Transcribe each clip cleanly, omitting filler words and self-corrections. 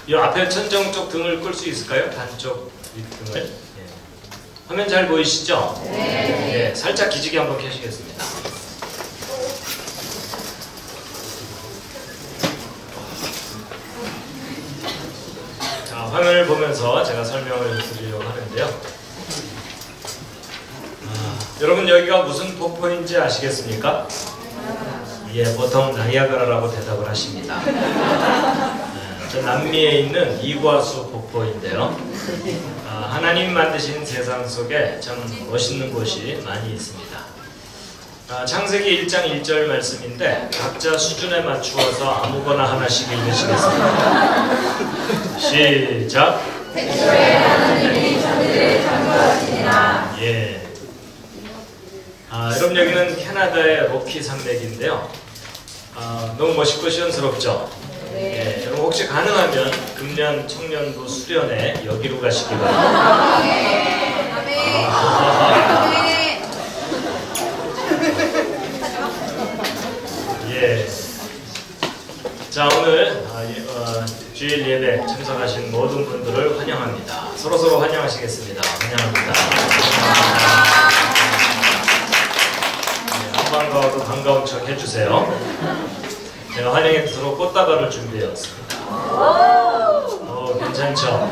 이 앞에 천정 쪽 등을 끌 수 있을까요? 반쪽 윗등을. 예. 화면 잘 보이시죠? 네. 예, 살짝 기지개 한번 켜시겠습니다. 자, 화면을 보면서 제가 설명을 드리려고 하는데요. 여러분 여기가 무슨 폭포인지 아시겠습니까? 예, 보통 나이아가라라고 대답을 하십니다. 저 남미에 있는 이과수 폭포인데요. 하나님 만드신 세상 속에 참 멋있는 곳이 많이 있습니다. 창세기 1장 1절 말씀인데 각자 수준에 맞추어서 아무거나 하나씩 읽으시겠습니다. 시작! 태초에 하나님이 천지를 창조하시니라. 예. 여러분 여기는 캐나다의 로키 산맥인데요. 너무 멋있고 시원스럽죠? 네. 예, 여러분 혹시 가능하면 금년 청년부 수련회 여기로 가시기 바랍니다. 예. 자, 오늘 주일 예배 참석하신 모든 분들을 환영합니다. 서로서로 환영하시겠습니다. 환영합니다. 반가워도 반가운 척 해주세요. 제가 환영의 뜻으로 꽃다발을 준비해왔습니다. 괜찮죠?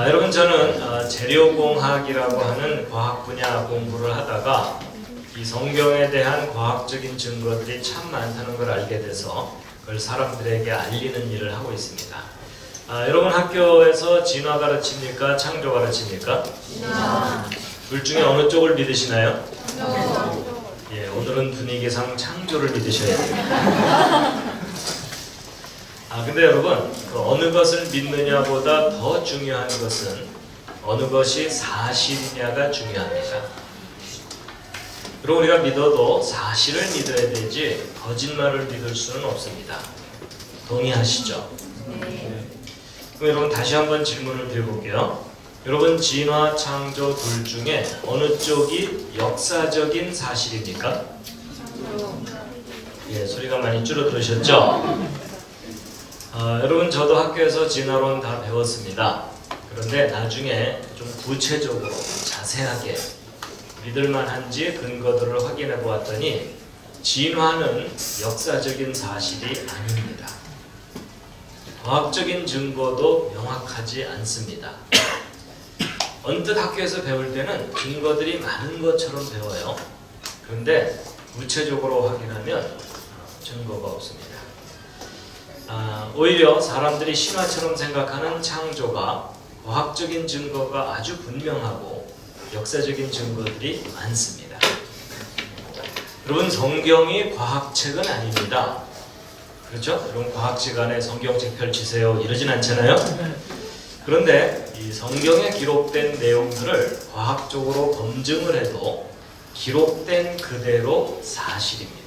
여러분 저는 재료공학이라고 하는 과학 분야 공부를 하다가 이 성경에 대한 과학적인 증거들이 참 많다는 걸 알게 돼서 그걸 사람들에게 알리는 일을 하고 있습니다. 여러분 학교에서 진화 가르칩니까? 창조 가르칩니까? 진화. 둘 중에 어느 쪽을 믿으시나요? 예, 오늘은 분위기상 창조를 믿으셔야 됩니다. 근데 여러분 어느 것을 믿느냐보다 더 중요한 것은 어느 것이 사실이냐가 중요합니다. 그리고 우리가 믿어도 사실을 믿어야 되지 거짓말을 믿을 수는 없습니다. 동의하시죠? 네. 그럼 여러분 다시 한번 질문을 드려볼게요. 여러분 진화, 창조 둘 중에 어느 쪽이 역사적인 사실입니까? 예, 소리가 많이 줄어들으셨죠? 여러분 저도 학교에서 진화론 다 배웠습니다. 그런데 나중에 좀 구체적으로 자세하게 믿을만한지 근거들을 확인해 보았더니 진화는 역사적인 사실이 아닙니다. 과학적인 증거도 명확하지 않습니다. 언뜻 학교에서 배울 때는 증거들이 많은 것처럼 배워요. 그런데 구체적으로 확인하면 증거가 없습니다. 오히려 사람들이 신화처럼 생각하는 창조가 과학적인 증거가 아주 분명하고 역사적인 증거들이 많습니다. 여러분 성경이 과학책은 아닙니다. 그렇죠? 여러분 과학 시간에 성경책 펼치세요 이러진 않잖아요. 그런데 이 성경에 기록된 내용들을 과학적으로 검증을 해도 기록된 그대로 사실입니다.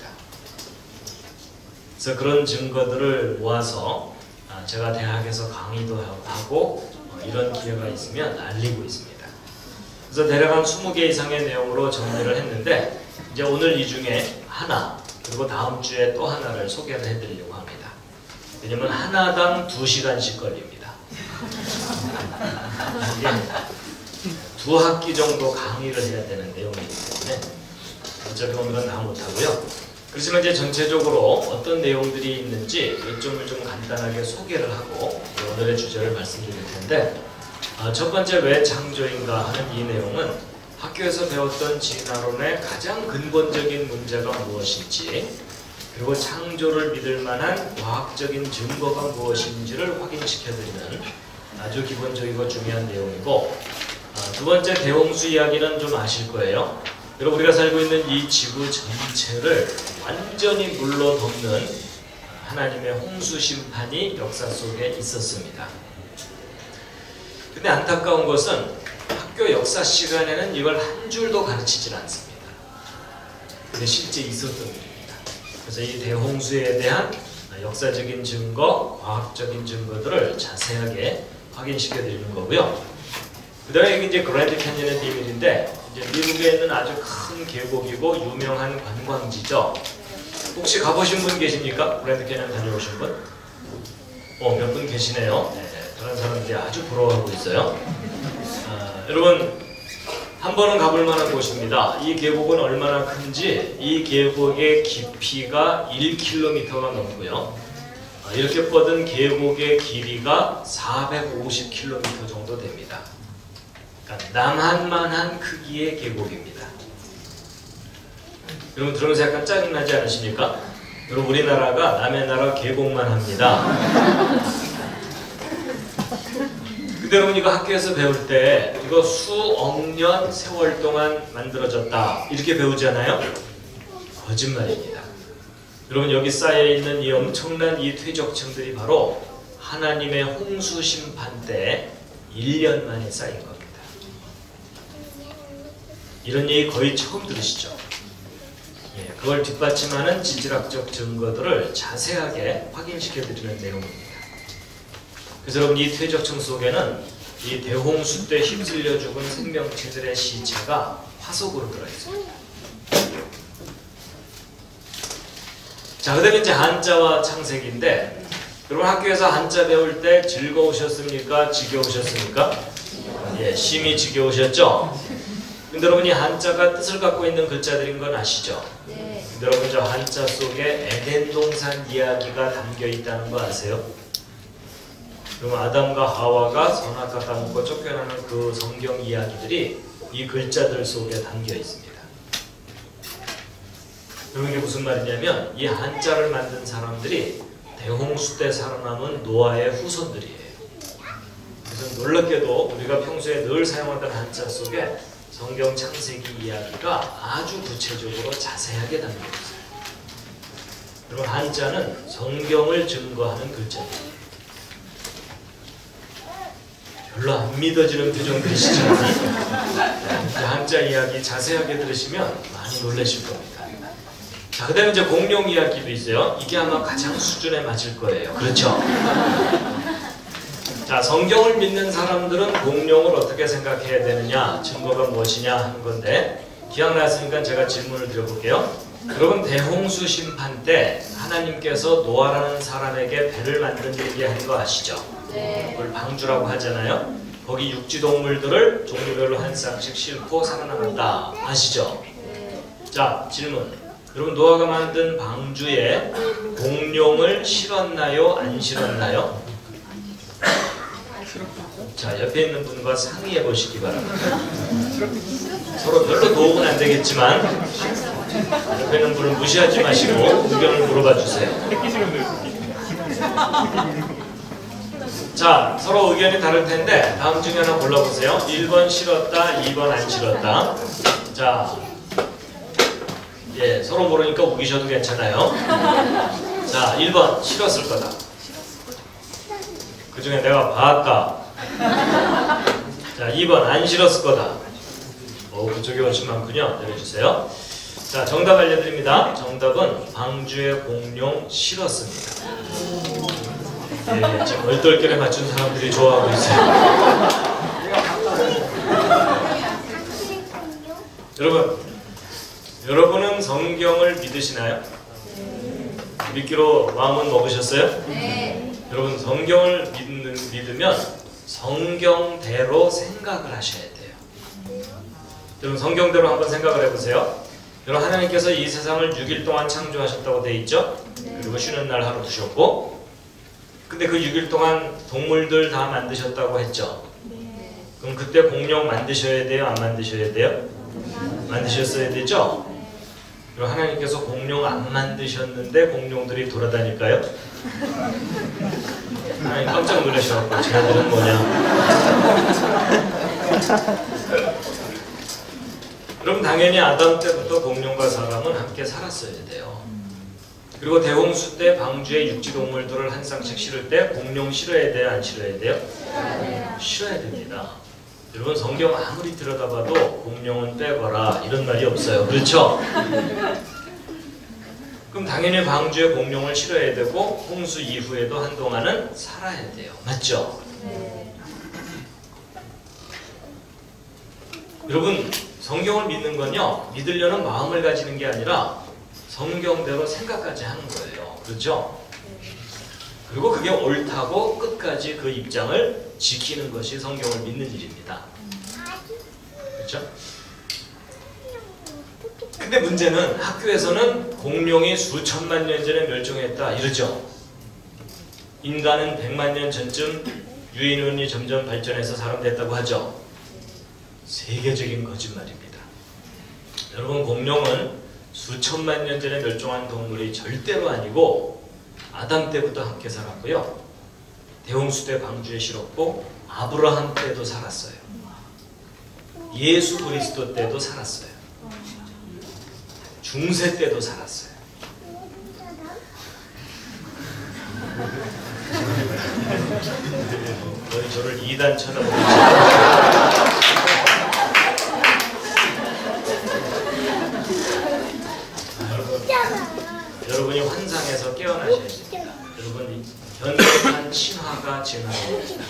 그래서 그런 증거들을 모아서 제가 대학에서 강의도 하고 이런 기회가 있으면 알리고 있습니다. 그래서 대략 한 20개 이상의 내용으로 정리를 했는데 이제 오늘 이 중에 하나 그리고 다음 주에 또 하나를 소개를 해드리려고 합니다. 왜냐면 하나당 2시간씩 걸립니다. 이게 2학기 정도 강의를 해야 되는 내용이기 때문에 어차피 오늘은 다 못하고요. 그렇지만 이제 전체적으로 어떤 내용들이 있는지 요점을 좀 간단하게 소개를 하고 오늘의 주제를 말씀드릴 텐데 첫 번째 왜 창조인가 하는 이 내용은 학교에서 배웠던 진화론의 가장 근본적인 문제가 무엇인지 그리고 창조를 믿을 만한 과학적인 증거가 무엇인지를 확인시켜드리는 아주 기본적이고 중요한 내용이고 두 번째 대홍수 이야기는 좀 아실 거예요. 여러분 우리가 살고 있는 이 지구 전체를 완전히 물로 덮는 하나님의 홍수 심판이 역사 속에 있었습니다. 근데 안타까운 것은 학교 역사 시간에는 이걸 한 줄도 가르치질 않습니다. 근데 실제 있었던 일입니다. 그래서 이 대홍수에 대한 역사적인 증거, 과학적인 증거들을 자세하게 확인시켜 드리는 거고요. 그 다음에 이제 그랜드 캐니언의 비밀인데 이제 미국에 있는 아주 큰 계곡이고 유명한 관광지죠. 혹시 가보신 분 계십니까? 그랜드 캐니언 다녀오신 분? 몇 분 계시네요. 다른 사람들이 아주 부러워하고 있어요. 여러분 한 번은 가볼 만한 곳입니다. 이 계곡은 얼마나 큰지 이 계곡의 깊이가 1km가 넘고요. 이렇게 뻗은 계곡의 길이가 450km 정도 됩니다. 그러니까 남한만한 크기의 계곡입니다. 여러분 들으면서 약간 짜증나지 않으십니까? 여러분 우리나라가 남의 나라 계곡만 합니다. 근데 여러분 이거 학교에서 배울 때 이거 수억 년 세월 동안 만들어졌다 이렇게 배우잖아요? 거짓말입니다. 여러분 여기 쌓여있는 이 엄청난 이 퇴적층들이 바로 하나님의 홍수 심판 때 1년 만에 쌓인 겁니다. 이런 얘기 거의 처음 들으시죠? 그걸 뒷받침하는 지질학적 증거들을 자세하게 확인시켜드리는 내용입니다. 그래서 여러분 이 퇴적층 속에는 이 대홍수 때 휩쓸려 죽은 생명체들의 시체가 화석으로 들어있습니다. 자, 그 다음에 이제 한자와 창세기인데 여러분 학교에서 한자 배울 때 즐거우셨습니까? 지겨우셨습니까? 심히 지겨우셨죠? 근데 여러분 이 한자가 뜻을 갖고 있는 글자들인 건 아시죠? 네. 근데 여러분 저 한자 속에 에덴 동산 이야기가 담겨 있다는 거 아세요? 그럼 아담과 하와가 선악과 따먹고 쫓겨나는 그 성경 이야기들이 이 글자들 속에 담겨 있습니다. 그럼 이게 무슨 말이냐면 이 한자를 만든 사람들이 대홍수 때 살아남은 노아의 후손들이에요. 그래서 놀랍게도 우리가 평소에 늘 사용하던 한자 속에 성경 창세기 이야기가 아주 구체적으로 자세하게 담겨 있어요. 그리고 한자는 성경을 증거하는 글자입니다. 별로 안 믿어지는 표정들이시죠? 한자 이야기 자세하게 들으시면 많이 놀라실 겁니다. 자, 그 다음에 이제 공룡 이야기도 있어요. 이게 아마 가장 수준에 맞을 거예요. 그렇죠? 자, 성경을 믿는 사람들은 공룡을 어떻게 생각해야 되느냐, 증거가 무엇이냐 하는 건데 기억나셨으니까 제가 질문을 드려볼게요. 여러분 대홍수 심판 때 하나님께서 노아라는 사람에게 배를 만들게 한 거 아시죠? 네. 그걸 방주라고 하잖아요. 거기 육지동물들을 종류별로 한 쌍씩 싣고 살아남았다. 아시죠? 네. 자, 질문. 여러분 노아가 만든 방주에 공룡을 실었나요? 안 실었나요? 자, 옆에 있는 분과 상의해 보시기 바랍니다. 서로 별로 도움은 안 되겠지만 옆에 있는 분을 무시하지 마시고 의견을 물어봐 주세요. 자, 서로 의견이 다를 텐데 다음 중에 하나 골라보세요. 1번 실었다, 2번 안 실었다. 자, 서로 모르니까 우기셔도 괜찮아요. 자, 1번 실었을 거다. 그 중에 내가 봤다. 자, 2번 안 실었을 거다. 그쪽이 훨씬 많군요. 내려주세요. 자, 정답 알려드립니다. 정답은 방주에 공룡 실었습니다. 지금 얼떨결에 맞춘 사람들이 좋아하고 있어요. 여러분은 성경을 믿으시나요? 믿기로 마음은 먹으셨어요? 네. 여러분 성경을 믿으면 성경대로 생각을 하셔야 돼요. 여러분 성경대로 한번 생각을 해보세요. 여러분 하나님께서 이 세상을 6일 동안 창조하셨다고 되어 있죠? 그리고 쉬는 날 하루 두셨고 근데 그 6일 동안 동물들 다 만드셨다고 했죠? 그럼 그때 공룡 만드셔야 돼요? 안 만드셔야 돼요? 만드셨어야 되죠? 그리고 하나님께서 공룡 안 만드셨는데 공룡들이 돌아다닐까요? 하나님 깜짝 놀라셔갖고 쟤네들은 뭐냐. 그럼 당연히 아담 때부터 공룡과 사람은 함께 살았어야 돼요. 그리고 대홍수 때 방주에 육지동물들을 한 쌍씩 실을 때 공룡 실어야 돼요? 안 실어야 돼요? 실어야 됩니다. 여러분 성경 아무리 들여다봐도 공룡은 빼거라 이런 말이 없어요. 그렇죠? 그럼 당연히 방주에 공룡을 실어야 되고 홍수 이후에도 한동안은 살아야 돼요. 맞죠? 네. 여러분 성경을 믿는 건요 믿으려는 마음을 가지는 게 아니라 성경대로 생각까지 하는 거예요. 그렇죠? 그리고 그게 옳다고 끝까지 그 입장을 지키는 것이 성경을 믿는 일입니다. 그렇죠? 근데 문제는 학교에서는 공룡이 수천만 년 전에 멸종했다 이러죠. 인간은 100만 년 전쯤 유인원이 점점 발전해서 사람 됐다고 하죠. 세계적인 거짓말입니다. 여러분, 공룡은 수천만 년 전에 멸종한 동물이 절대로 아니고 아담 때부터 함께 살았고요. 대홍수 때 방주에 실었고 아브라함 때도 살았어요. 예수 그리스도 때도 살았어요. 중세 때도 살았어요. 거의 저를 2단 쳐다보고 여러분이 환상에서 깨어나셔야 됩니다. 여러분, 현대판 신화가 진화합니다.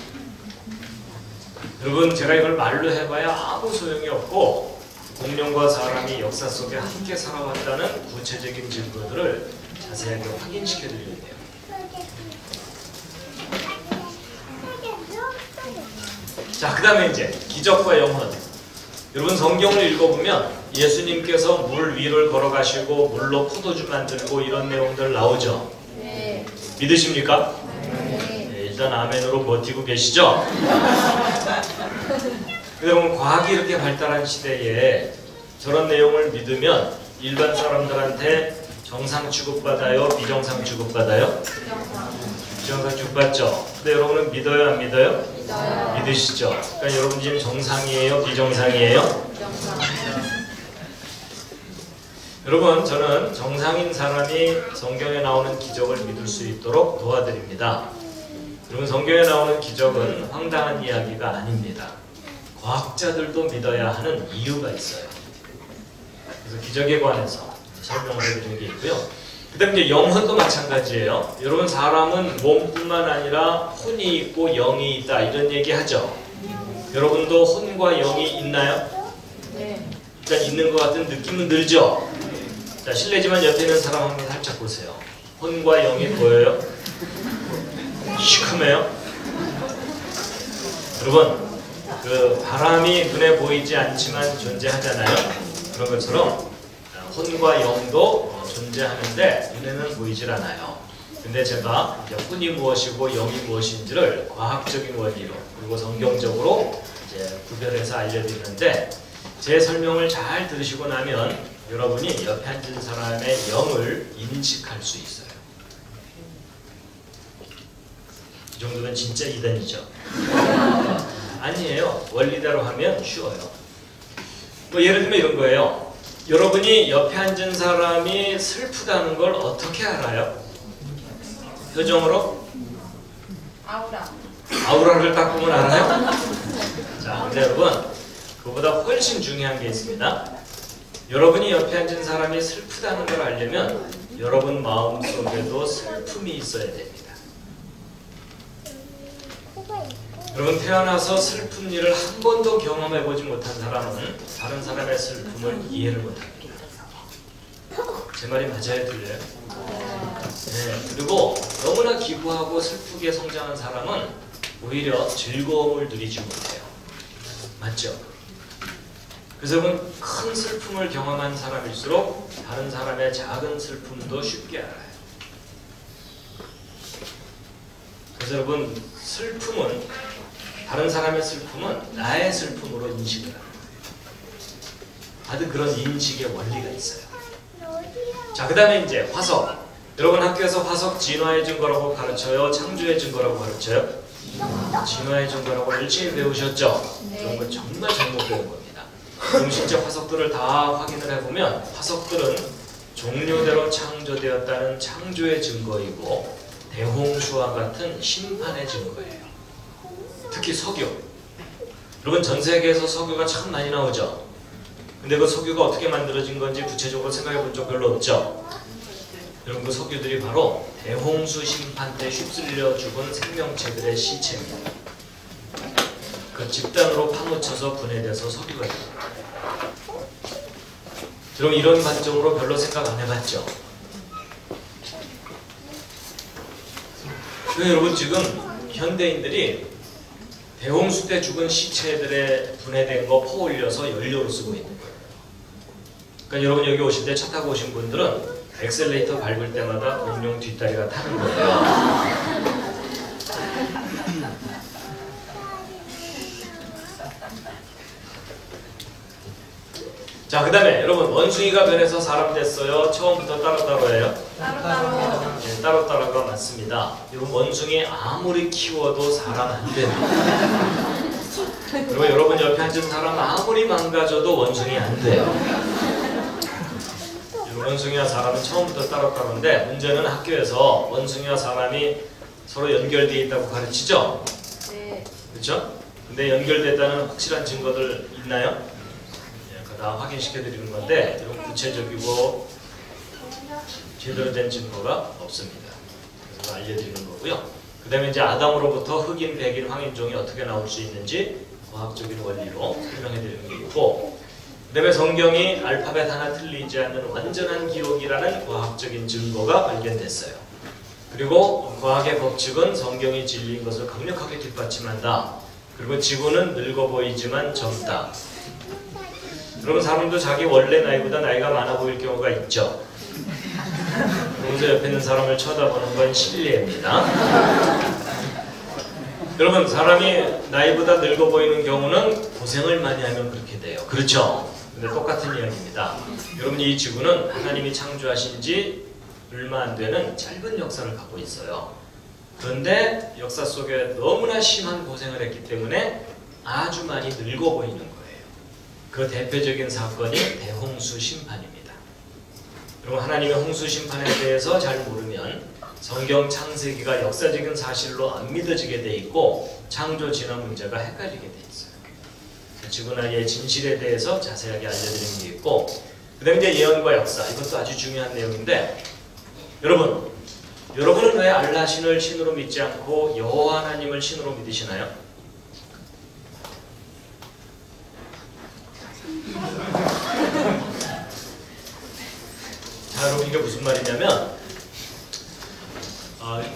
여러분, 제가 이걸 말로 해봐야 아무 소용이 없고 공룡과 사람이 역사 속에 함께 살아왔다는 구체적인 증거들을 자세하게 확인시켜 드리는데요. 자, 그 다음에 이제 기적과 영혼. 여러분, 성경을 읽어보면 예수님께서 물 위를 걸어가시고 물로 포도주 만들고 이런 내용들 나오죠. 네. 믿으십니까? 네, 일단 아멘으로 버티고 계시죠? 여러분, 과학이 이렇게 발달한 시대에 저런 내용을 믿으면 일반 사람들한테 정상 취급받아요? 비정상 취급받아요? 비정상 취급받죠? 근데 여러분은 믿어요? 안 믿어요? 믿어요. 믿으시죠? 그러니까 여러분 지금 정상이에요? 비정상이에요? 정상. 여러분, 저는 정상인 사람이 성경에 나오는 기적을 믿을 수 있도록 도와드립니다. 여러분, 성경에 나오는 기적은 황당한 이야기가 아닙니다. 과학자들도 믿어야 하는 이유가 있어요. 그래서 기적에 관해서 설명을 해드리는 게 있고요. 그 다음에 이제 영혼도 마찬가지예요. 여러분, 사람은 몸뿐만 아니라 혼이 있고 영이 있다 이런 얘기 하죠. 여러분도 혼과 영이 있나요? 네. 일단 있는 것 같은 느낌은 들죠? 자, 실례지만 옆에 있는 사람 한번 살짝 보세요. 혼과 영이 보여요? 시커매요? 여러분, 그 바람이 눈에 보이지 않지만 존재하잖아요. 그런 것처럼 혼과 영도 존재하는데 눈에는 보이질 않아요. 근데 제가 이제 혼이 무엇이고 영이 무엇인지를 과학적인 원리로 그리고 성경적으로 이제 구별해서 알려드리는데, 제 설명을 잘 들으시고 나면 여러분이 옆에 앉은 사람의 영을 인식할 수 있어요. 이 정도면 진짜 이단이죠. 아니에요. 원리대로 하면 쉬워요. 뭐 예를 들면 이런 거예요. 여러분이 옆에 앉은 사람이 슬프다는 걸 어떻게 알아요? 표정으로? 아우라. 아우라를 딱 보면 알아요? 자, 근데 여러분, 그보다 훨씬 중요한 게 있습니다. 여러분이 옆에 앉은 사람이 슬프다는 걸 알려면 여러분 마음속에도 슬픔이 있어야 됩니다. 여러분, 태어나서 슬픈 일을 한 번도 경험해보지 못한 사람은 다른 사람의 슬픔을 이해를 못합니다. 제 말이 맞아요? 들려요? 네, 그리고 너무나 기구하고 슬프게 성장한 사람은 오히려 즐거움을 누리지 못해요. 맞죠? 그래서 여러분, 큰 슬픔을 경험한 사람일수록 다른 사람의 작은 슬픔도 쉽게 알아요. 그래서 여러분, 슬픔은, 다른 사람의 슬픔은 나의 슬픔으로 인식을 합니다. 다들 그런 인식의 원리가 있어요. 자, 그 다음에 이제 화석. 여러분, 학교에서 화석 진화의 증거라고 가르쳐요? 창조의 증거라고 가르쳐요? 진화의 증거라고 열심히 배우셨죠? 그런 건 정말 잘못 배운 겁니다. 그럼 실제 화석들을 다 확인을 해보면 화석들은 종류대로 창조되었다는 창조의 증거이고 대홍수와 같은 심판의 증거예요. 특히 석유. 여러분, 전 세계에서 석유가 참 많이 나오죠? 근데 그 석유가 어떻게 만들어진 건지 구체적으로 생각해 본 적 별로 없죠? 여러분, 그 석유들이 바로 대홍수 심판 때 휩쓸려 죽은 생명체들의 시체입니다. 그 집단으로 파묻혀서 분해돼서 석유가 됩니다. 여러분, 이런 관점으로 별로 생각 안 해봤죠? 여러분 지금 현대인들이 대홍수 때 죽은 시체들의 분해된 거 퍼올려서 연료로 쓰고 있는 거예요. 그러니까 여러분 여기 오실 때 차 타고 오신 분들은 엑셀레이터 밟을 때마다 공룡 뒷다리가 타는 거예요. 자, 그 다음에 여러분 원숭이가 변해서 사람 됐어요? 처음부터 따로따로예요? 따로따로. 네, 따로따로가 맞습니다. 여러분 원숭이 아무리 키워도 사람 안 됩니다. 그리고 여러분 옆에 앉은 사람 아무리 망가져도 원숭이 안 돼요. 원숭이와 사람은 처음부터 따로따로인데 문제는 학교에서 원숭이와 사람이 서로 연결되어 있다고 가르치죠? 네. 그렇죠? 근데 연결됐다는 확실한 증거들 있나요? 다 확인시켜 드리는 건데 이런 구체적이고 제대로 된 증거가 없습니다. 그래서 알려드리는 거고요. 그 다음에 이제 아담으로부터 흑인, 백인, 황인종이 어떻게 나올 수 있는지 과학적인 원리로 설명해 드리는 게 있고, 그 다음에 성경이 알파벳 하나 틀리지 않는 완전한 기록이라는 과학적인 증거가 발견됐어요. 그리고 과학의 법칙은 성경이 진리인 것을 강력하게 뒷받침한다. 그리고 지구는 늙어 보이지만 젊다. 여러분 사람도 자기 원래 나이보다 나이가 많아 보일 경우가 있죠. 그러면서 옆에 있는 사람을 쳐다보는 건 실례입니다. 여러분 사람이 나이보다 늙어 보이는 경우는 고생을 많이 하면 그렇게 돼요. 그렇죠? 근데 똑같은 이야기입니다. 여러분 이 지구는 하나님이 창조하신 지 얼마 안 되는 짧은 역사를 갖고 있어요. 그런데 역사 속에 너무나 심한 고생을 했기 때문에 아주 많이 늙어 보이는 거예요. 그 대표적인 사건이 대홍수 심판입니다. 여러분 하나님의 홍수 심판에 대해서 잘 모르면 성경 창세기가 역사적인 사실로 안 믿어지게 돼 있고 창조 진화 문제가 헷갈리게 돼 있어요. 지구나이의 진실에 대해서 자세하게 알려드리는 게 있고, 그 다음에 이제 예언과 역사, 이것도 아주 중요한 내용인데, 여러분은 왜 알라 신을 신으로 믿지 않고 여호와 하나님을 신으로 믿으시나요? 자, 여러분 이게 무슨 말이냐면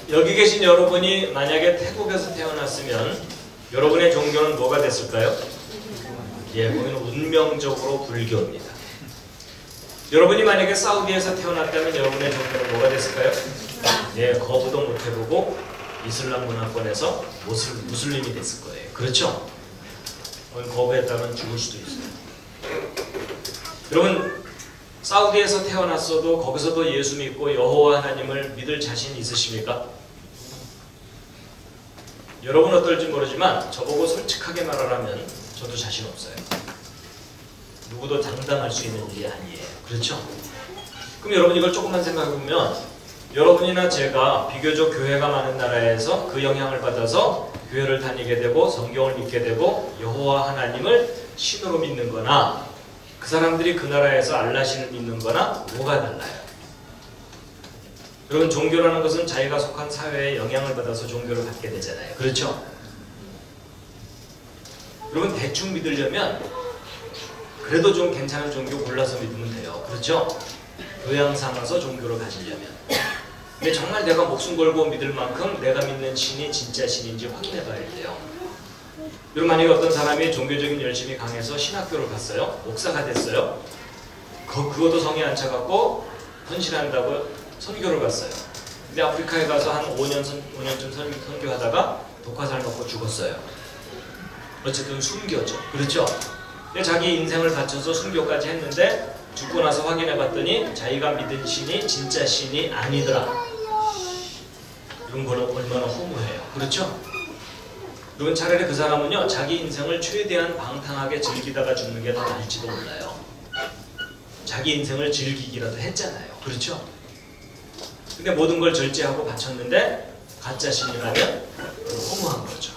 여기 계신 여러분이 만약에 태국에서 태어났으면 여러분의 종교는 뭐가 됐을까요? 예, 거기는 운명적으로 불교입니다. 여러분이 만약에 사우디에서 태어났다면 여러분의 종교는 뭐가 됐을까요? 예, 거부도 못 해보고 이슬람 문화권에서 무슬림이 됐을 거예요. 그렇죠? 거부했다면 죽을 수도 있어요. 여러분 사우디에서 태어났어도 거기서도 예수 믿고 여호와 하나님을 믿을 자신 있으십니까? 여러분 어떨지 모르지만 저보고 솔직하게 말하라면 저도 자신 없어요. 누구도 장담할 수 있는 일이 아니에요. 그렇죠? 그럼 여러분 이걸 조금만 생각해보면 여러분이나 제가 비교적 교회가 많은 나라에서 그 영향을 받아서 교회를 다니게 되고 성경을 믿게 되고 여호와 하나님을 신으로 믿는 거나 그 사람들이 그 나라에서 알라신을 믿는 거나 뭐가 달라요? 여러분 종교라는 것은 자기가 속한 사회에 영향을 받아서 종교를 갖게 되잖아요. 그렇죠? 여러분 대충 믿으려면 그래도 좀 괜찮은 종교 골라서 믿으면 돼요. 그렇죠? 교양 삼아서 종교를 가지려면. 근데 정말 내가 목숨 걸고 믿을 만큼 내가 믿는 신이 진짜 신인지 확인해 봐야 돼요. 여러분 만약에 어떤 사람이 종교적인 열심이 강해서 신학교를 갔어요. 목사가 됐어요. 그것도 성에 안 차갖고 헌신한다고 선교를 갔어요. 근데 아프리카에 가서 한 5년쯤 선교하다가 독화살 먹고 죽었어요. 어쨌든 순교죠. 그렇죠? 근데 자기 인생을 바쳐서 순교까지 했는데 죽고 나서 확인해 봤더니 자기가 믿은 신이 진짜 신이 아니더라. 이런 거는 얼마나 허무해요. 그렇죠? 여러분 차라리 그 사람은요 자기 인생을 최대한 방탕하게 즐기다가 죽는 게 더 나을지도 몰라요. 자기 인생을 즐기기라도 했잖아요. 그렇죠? 근데 모든 걸 절제하고 바쳤는데 가짜 신이라면 허무한 거죠.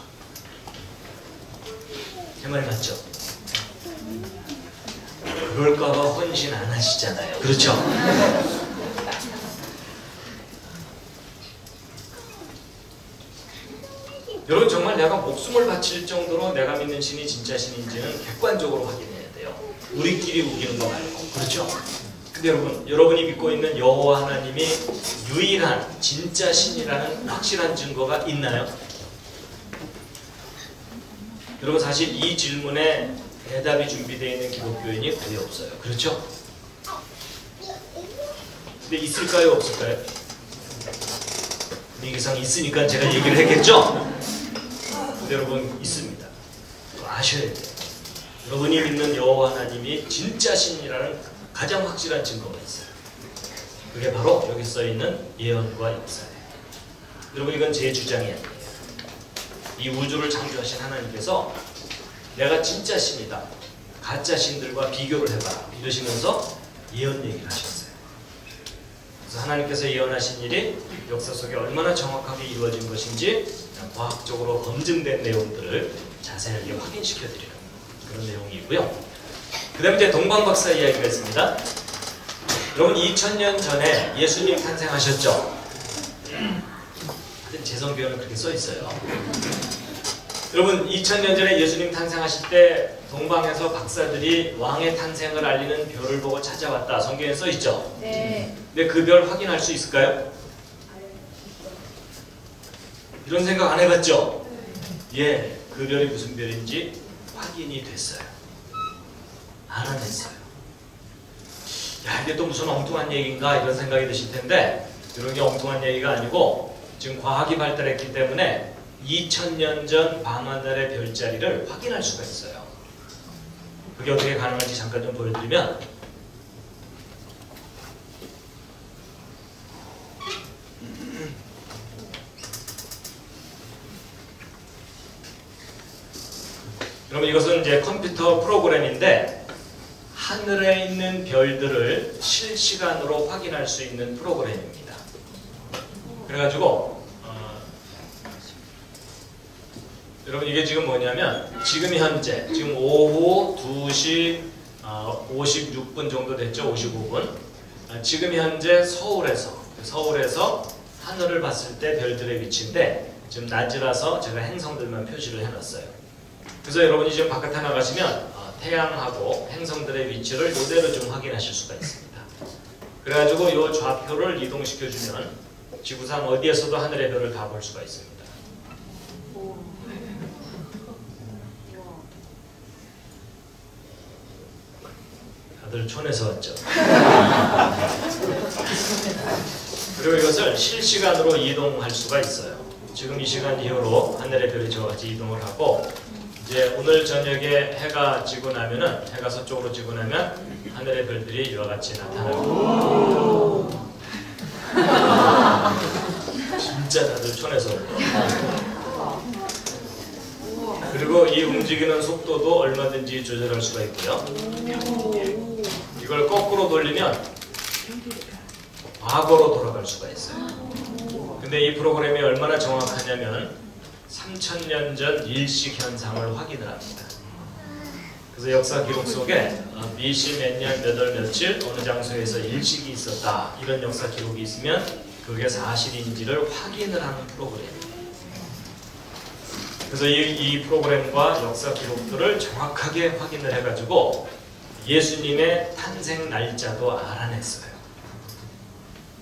제 말 맞죠? 그럴까봐 헌신 안 하시잖아요. 그렇죠? 여러분 정말 내가 목숨을 바칠 정도로 내가 믿는 신이 진짜 신인지는 객관적으로 확인해야 돼요. 우리끼리 우기는 거 말고. 그렇죠? 근데 여러분이 믿고 있는 여호와 하나님이 유일한 진짜 신이라는 확실한 증거가 있나요? 여러분 사실 이 질문에 대답이 준비되어 있는 기독교인이 거의 없어요. 그렇죠? 근데 있을까요? 없을까요? 분위기상 있으니까 제가 얘기를 했겠죠? 근데 여러분 있습니다. 또 아셔야 돼요. 여러분이 믿는 여호와 하나님이 진짜 신이라는 가장 확실한 증거가 있어요. 그게 바로 여기 써있는 예언과 역사예요. 여러분 이건 제 주장이 아니에요. 이 우주를 창조하신 하나님께서 내가 진짜 신이다. 가짜 신들과 비교를 해봐라. 이러시면서 예언 얘기를 하셨어요. 그래서 하나님께서 예언하신 일이 역사 속에 얼마나 정확하게 이루어진 것인지 과학적으로 검증된 내용들을 자세하게 확인시켜드리는 그런 내용이고요. 그 다음에 이제 동방박사 이야기가 있습니다. 여러분 2000년 전에 예수님 탄생하셨죠? 하여튼 제 성경에는 그렇게 써있어요. 여러분 2000년 전에 예수님 탄생하실 때 동방에서 박사들이 왕의 탄생을 알리는 별을 보고 찾아왔다. 성경에 써있죠? 네. 근데 그 별 확인할 수 있을까요? 이런 생각 안 해봤죠? 예, 그 별이 무슨 별인지 확인이 됐어요. 알아냈어요. 야, 이게 또 무슨 엉뚱한 얘기인가 이런 생각이 드실 텐데 이런 게 엉뚱한 얘기가 아니고 지금 과학이 발달했기 때문에 2000년 전 밤하늘의 별자리를 확인할 수가 있어요. 그게 어떻게 가능한지 잠깐 좀 보여드리면 여러분 이것은 이제 컴퓨터 프로그램인데 하늘에 있는 별들을 실시간으로 확인할 수 있는 프로그램입니다. 그래가지고 여러분 이게 지금 뭐냐면 지금 현재 지금 오후 2시 56분 정도 됐죠. 55분. 지금 현재 서울에서 하늘을 봤을 때 별들의 위치인데 지금 낮이라서 제가 행성들만 표시를 해놨어요. 그래서 여러분이 지금 바깥에 나가시면 태양하고 행성들의 위치를 이대로 좀 확인하실 수가 있습니다. 그래가지고 이 좌표를 이동시켜주면 지구상 어디에서도 하늘의 별을 다 볼 수가 있습니다. 다들 촌에서 왔죠. 그리고 이것을 실시간으로 이동할 수가 있어요. 지금 이 시간 이후로 하늘의 별이 저같이 이동을 하고 이제 오늘 저녁에 해가 지고 나면은 해가 서쪽으로 지고 나면 하늘의 별들이 이와 같이 나타나고 진짜 다들 촌에서 그리고 이 움직이는 속도도 얼마든지 조절할 수가 있고요. 이걸 거꾸로 돌리면 과거로 돌아갈 수가 있어요. 근데 이 프로그램이 얼마나 정확하냐면 3000년 전 일식 현상을 확인을 합니다. 그래서 역사 기록 속에 BC 몇 년 몇 월 며칠 어느 장소에서 일식이 있었다 이런 역사 기록이 있으면 그게 사실인지를 확인을 하는 프로그램입니다. 그래서 이 프로그램과 역사 기록들을 정확하게 확인을 해가지고 예수님의 탄생 날짜도 알아냈어요.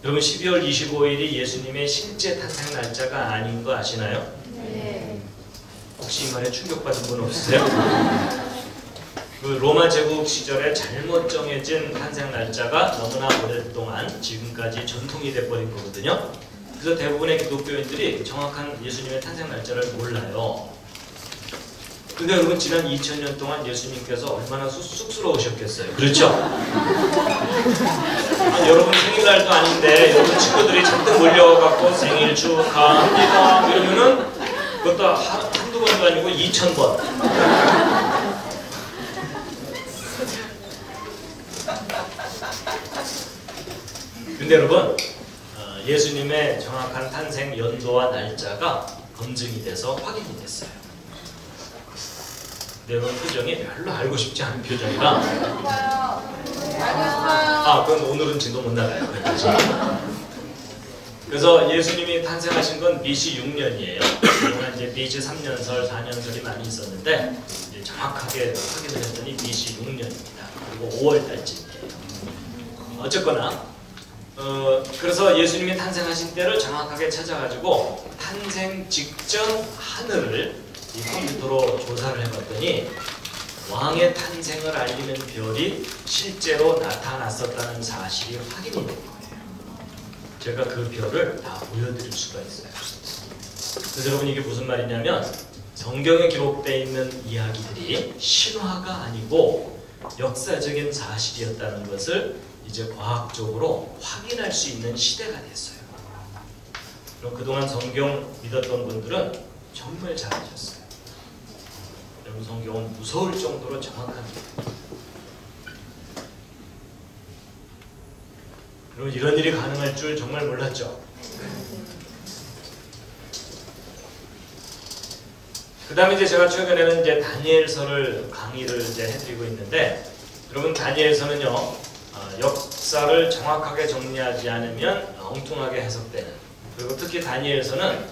여러분 12월 25일이 예수님의 실제 탄생 날짜가 아닌 거 아시나요? 네. 혹시 이 말에 충격받은 분 없으세요? 그 로마 제국 시절에 잘못 정해진 탄생 날짜가 너무나 오랫동안 지금까지 전통이 돼버린 거거든요. 그래서 대부분의 기독교인들이 정확한 예수님의 탄생 날짜를 몰라요. 근데 여러분 지난 2000년 동안 예수님께서 얼마나 쑥스러우셨겠어요. 그렇죠? 여러분 생일날도 아닌데 여러분 친구들이 잔뜩 몰려갖고 생일 축하합니다 이러면은 그것도 한두 번도 아니고 2000번. 근데 여러분 예수님의 정확한 탄생 연도와 날짜가 검증이 돼서 확인이 됐어요. 근데 여러분 표정이 별로 알고 싶지 않은 표정이라 그건 오늘은 진도 못 나가요. 그래서 예수님이 탄생하신 건 BC 6년이에요. 그동안 이제 BC 3년설, 4년설이 많이 있었는데 이제 정확하게 확인을 했더니 BC 6년입니다. 그리고 5월 달쯤이에요. 어쨌거나 그래서 예수님이 탄생하신 때를 정확하게 찾아가지고 탄생 직전 하늘을 이 컴퓨터로 조사를 해봤더니 왕의 탄생을 알리는 별이 실제로 나타났었다는 사실이 확인이 된 거예요. 제가 그 별을 다 보여드릴 수가 있어요. 그래서 여러분 이게 무슨 말이냐면 성경에 기록되어 있는 이야기들이 신화가 아니고 역사적인 사실이었다는 것을 이제 과학적으로 확인할 수 있는 시대가 됐어요. 그럼 그동안 성경 믿었던 분들은 정말 잘하셨어요. 여러분 성경은 무서울 정도로 정확합니다. 여러분 이런 일이 가능할 줄 정말 몰랐죠? 그 다음에 이제 제가 최근에는 이제 다니엘서를 강의를 이제 해드리고 있는데 여러분 다니엘서는요 역사를 정확하게 정리하지 않으면 엉뚱하게 해석되는 그리고 특히 다니엘서는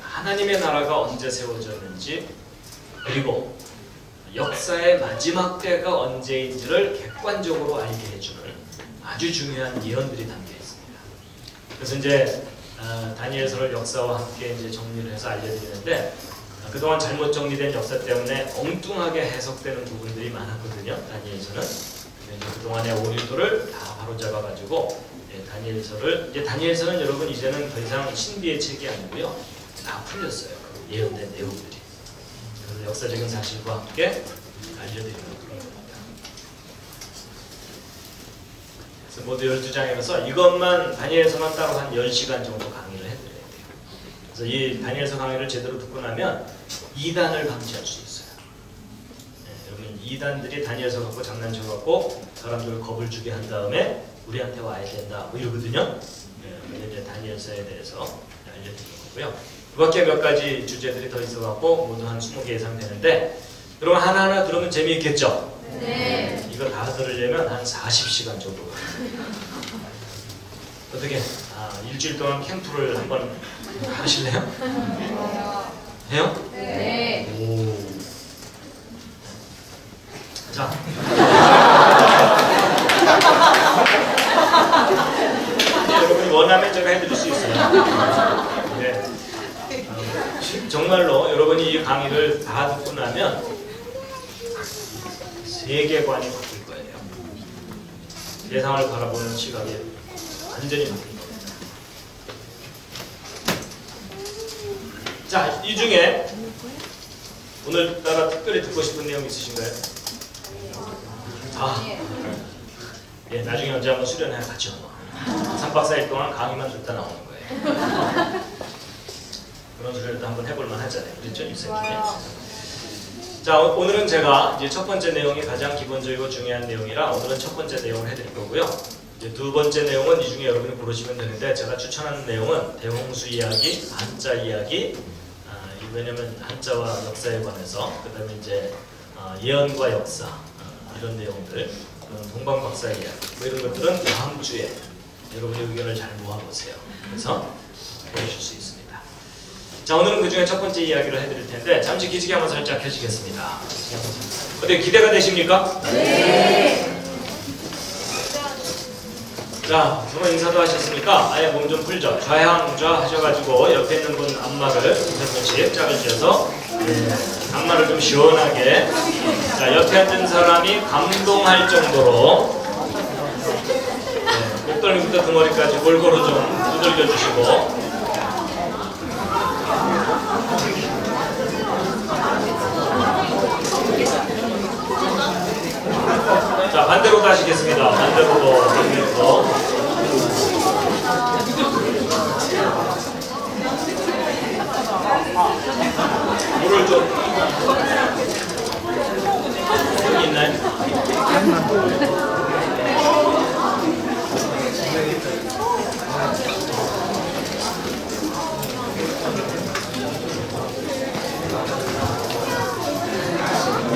하나님의 나라가 언제 세워졌는지 그리고 역사의 마지막 때가 언제인지를 객관적으로 알게 해주는 아주 중요한 예언들이 담겨 있습니다. 그래서 이제 다니엘서를 역사와 함께 이제 정리를 해서 알려드리는데 그동안 잘못 정리된 역사 때문에 엉뚱하게 해석되는 부분들이 많았거든요. 다니엘서는 그동안의 오류들을 다 바로잡아가지고 다니엘서는 여러분 이제는 더 이상 신비의 책이 아니고요 다 풀렸어요. 그 예언된 내용들이. 그래서 역사적인 사실과 함께 알려드리는 그런 겁니다. 그래서 모두 12장이라서 이것만 다니엘서만 따로 한 10시간 정도 강의를 해드려요. 그래서 이 다니엘서 강의를 제대로 듣고 나면 이단을 방지할 수 있어요. 여러분 이단들이 다니엘서 갖고 장난쳐갖고 사람들 겁을 주게 한 다음에 우리한테 와야 된다 뭐 이러거든요. 근데 이제 다니엘서에 대해서 알려드리는 거고요. 그 밖에 몇 가지 주제들이 더 있어갖고 모두 한 20개 이상 되는데 여러분 하나하나 들으면 재미있겠죠? 네. 이거 다 들으려면 한 40시간 정도 어떻게? 일주일 동안 캠프를 한번 하실래요? 해요? 네. 오. 자. 여러분이 원하면 제가 해드릴 수 있어요. 네. 정말로 여러분이 이 강의를 다 듣고 나면 세계관이 바뀔 거예요. 세상을 바라보는 시각이 완전히 바뀔 겁니다. 자, 이 중에 오늘따라 특별히 듣고 싶은 내용 있으신가요? 예, 나중에 언제 한번 수련회 같이 한번 3박 4일 동안 강의만 듣다 나오는 거예요. 그런 수련회도 한번 해볼만 하잖아요. 그렇죠? 일생중에. 자, 오늘은 제가 이제 첫 번째 내용이 가장 기본적이고 중요한 내용이라 오늘은 첫 번째 내용을 해드릴 거고요. 이제 두 번째 내용은 이 중에 여러분이 고르시면 되는데 제가 추천하는 내용은 대홍수 이야기, 한자 이야기, 왜냐면 한자와 역사에 관해서 그 다음에 이제 예언과 역사 이런 내용들 동방박사 이야기 뭐 이런 것들은 다음 주에 여러분의 의견을 잘 모아보세요. 그래서 보실 수 있습니다. 자, 오늘은 그 중에 첫 번째 이야기를 해드릴 텐데 잠시 기지개 한번 살짝 켜시겠습니다. 어때 기대가 되십니까? 네. 자, 정말 인사도 하셨으니까 아예 몸 좀 풀죠. 좌양좌 하셔가지고 옆에 있는 분 안마를 두세 분씩 짝을 지어서 안마를 좀 시원하게. 자, 옆에 앉은 사람이 감동할 정도로 목덜미부터 등허리까지 골고루 좀 두들겨 주시고. 자, 반대로 가시겠습니다. 반대로. 물을 좀 여기 있나요?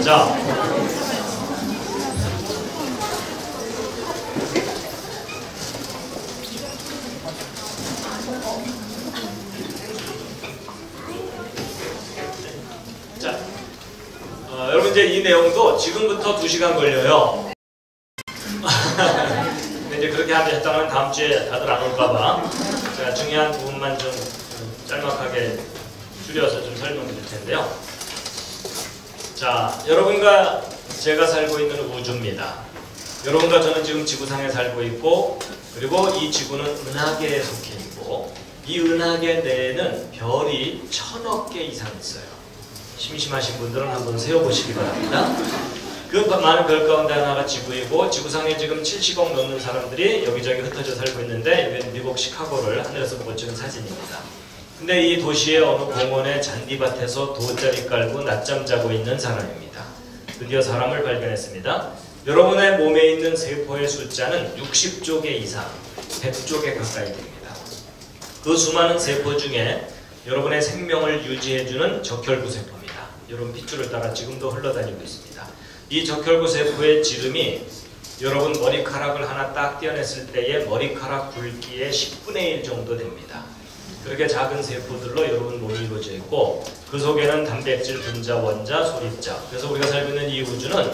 자, 여러분 이제 이 내용도 지금부터 2시간 걸려요. 네, 다음 주에 다들 안 올까봐 제가 중요한 부분만 좀 짤막하게 줄여서 좀 설명드릴 텐데요. 자, 여러분과 제가 살고 있는 우주입니다. 여러분과 저는 지금 지구상에 살고 있고, 그리고 이 지구는 은하계에 속해 있고, 이 은하계 내에는 별이 1000억 개 이상 있어요. 심심하신 분들은 한번 세어보시기 바랍니다. 그 많은 별 가운데 하나가 지구이고, 지구상에 지금 70억 넘는 사람들이 여기저기 흩어져 살고 있는데, 이건 미국 시카고를 하늘에서 못 찍은 사진입니다. 근데 이 도시의 어느 공원의 잔디밭에서 돗자리 깔고 낮잠 자고 있는 사람입니다. 드디어 사람을 발견했습니다. 여러분의 몸에 있는 세포의 숫자는 60조 개 이상, 100조 개 가까이 됩니다. 그 수많은 세포 중에 여러분의 생명을 유지해주는 적혈구 세포입니다. 여러분 핏줄을 따라 지금도 흘러다니고 있습니다. 이 적혈구 세포의 지름이 여러분 머리카락을 하나 딱 떼어냈을 때의 머리카락 굵기의 10분의 1 정도 됩니다. 그렇게 작은 세포들로 여러분 몸이 이루어져 있고, 그 속에는 단백질, 분자, 원자, 소립자. 그래서 우리가 살고 있는 이 우주는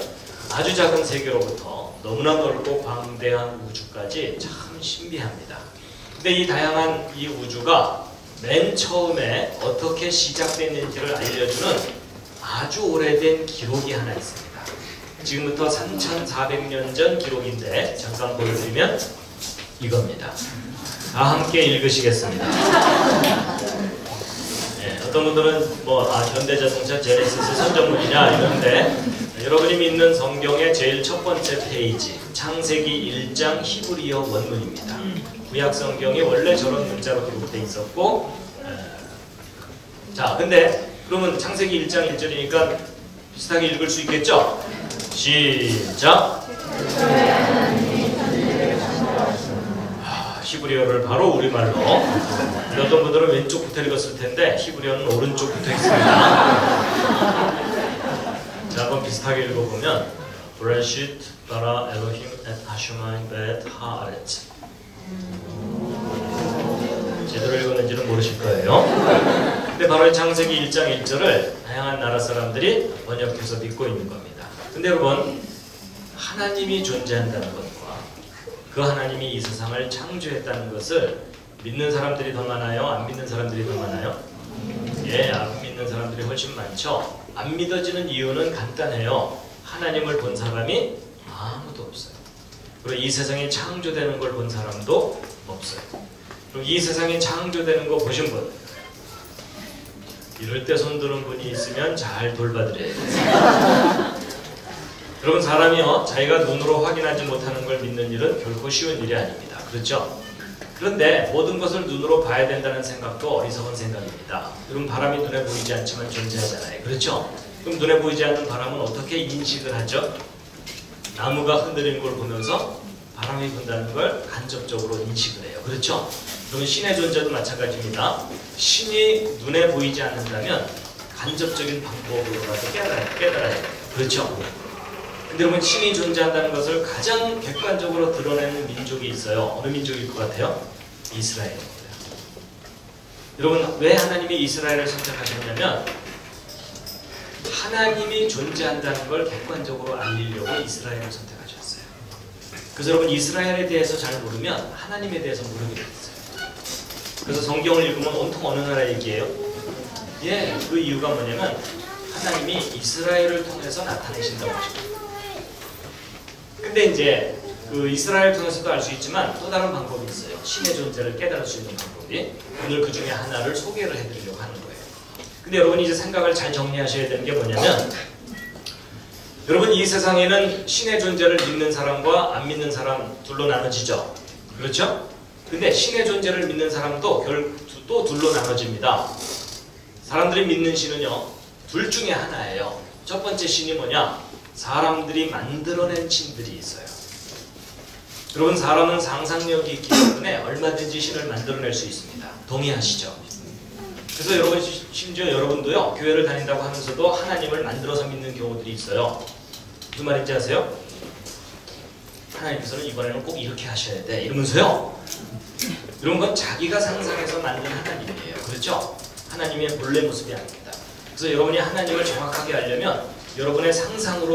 아주 작은 세계로부터 너무나 넓고 광대한 우주까지 참 신비합니다. 근데 이 다양한 이 우주가 맨 처음에 어떻게 시작됐는지를 알려주는 아주 오래된 기록이 하나 있습니다. 지금부터 3400년 전 기록인데 잠깐 보여드리면 이겁니다. 다 함께 읽으시겠습니다. 네, 어떤 분들은 현대자동차 제네시스 선전문이냐 이러는데, 여러분이 믿는 성경의 제일 첫 번째 페이지, 창세기 1장 히브리어 원문입니다. 구약 성경이 원래 저런 문자로 기록되어 있었고, 자, 근데 그러면 창세기 1장 1절이니까 비슷하게 읽을 수 있겠죠? 시작! 히브리어를 바로 우리말로, 어떤 분들은 왼쪽부터 읽었을 텐데 히브리어는 오른쪽부터 읽습니다. 자, 한번 비슷하게 읽어보면 브레시트 바라 엘로힘 엣 하슈마인 벳 하아렛. 제대로 읽었는지는 모르실 거예요. 근데 바로 이 창세기 1장 1절을 다양한 나라 사람들이 번역해서 믿고 있는 겁니다. 근데 여러분, 하나님이 존재한다는 것과 그 하나님이 이 세상을 창조했다는 것을 믿는 사람들이 더 많아요? 안 믿는 사람들이 더 많아요? 예, 안 믿는 사람들이 훨씬 많죠. 안 믿어지는 이유는 간단해요. 하나님을 본 사람이 아무도 없어요. 그리고 이 세상이 창조되는 걸 본 사람도 없어요. 그럼 이 세상이 창조되는 거 보신 분? 이럴 때 손드는 분이 있으면 잘 돌봐드려야 돼요. 여러분, 사람이요, 자기가 눈으로 확인하지 못하는 걸 믿는 일은 결코 쉬운 일이 아닙니다. 그렇죠? 그런데 모든 것을 눈으로 봐야 된다는 생각도 어리석은 생각입니다. 여러분, 바람이 눈에 보이지 않지만 존재하잖아요. 그렇죠? 그럼 눈에 보이지 않는 바람은 어떻게 인식을 하죠? 나무가 흔들리는 걸 보면서 바람이 분다는 걸 간접적으로 인식을 해요. 그렇죠? 그러면 신의 존재도 마찬가지입니다. 신이 눈에 보이지 않는다면 간접적인 방법으로라도 깨달아야 돼요. 그렇죠? 근데 여러분, 신이 존재한다는 것을 가장 객관적으로 드러내는 민족이 있어요. 어느 민족일 것 같아요? 이스라엘입니다. 여러분, 왜 하나님이 이스라엘을 선택하셨냐면 하나님이 존재한다는 걸 객관적으로 알리려고 이스라엘을 선택하셨어요. 그래서 여러분, 이스라엘에 대해서 잘 모르면 하나님에 대해서 모르게 됐어요. 그래서 성경을 읽으면 온통 어느 나라 얘기예요? 예, 그 이유가 뭐냐면 하나님이 이스라엘을 통해서 나타내신다고 하십니다. 근데 이제 그 이스라엘 통해서도 알 수 있지만 또 다른 방법이 있어요. 신의 존재를 깨달을 수 있는 방법이. 오늘 그 중에 하나를 소개를 해드리려고 하는 거예요. 근데 여러분, 이제 생각을 잘 정리하셔야 되는 게 뭐냐면, 여러분, 이 세상에는 신의 존재를 믿는 사람과 안 믿는 사람 둘로 나눠지죠. 그렇죠? 근데 신의 존재를 믿는 사람도 또 둘로 나눠집니다. 사람들이 믿는 신은요, 둘 중에 하나예요. 첫 번째 신이 뭐냐? 사람들이 만들어낸 신들이 있어요. 여러분, 사람은 상상력이 있기 때문에 얼마든지 신을 만들어낼 수 있습니다. 동의하시죠? 그래서 여러분, 심지어 여러분도요, 교회를 다닌다고 하면서도 하나님을 만들어서 믿는 경우들이 있어요. 무슨 말인지 아세요? 하나님께서는 이번에는 꼭 이렇게 하셔야 돼, 이러면서요. 이런 건 자기가 상상해서 만든 하나님이에요. 그렇죠? 하나님의 본래 모습이 아닙니다. 그래서 여러분이 하나님을 정확하게 알려면 여러분의 상상을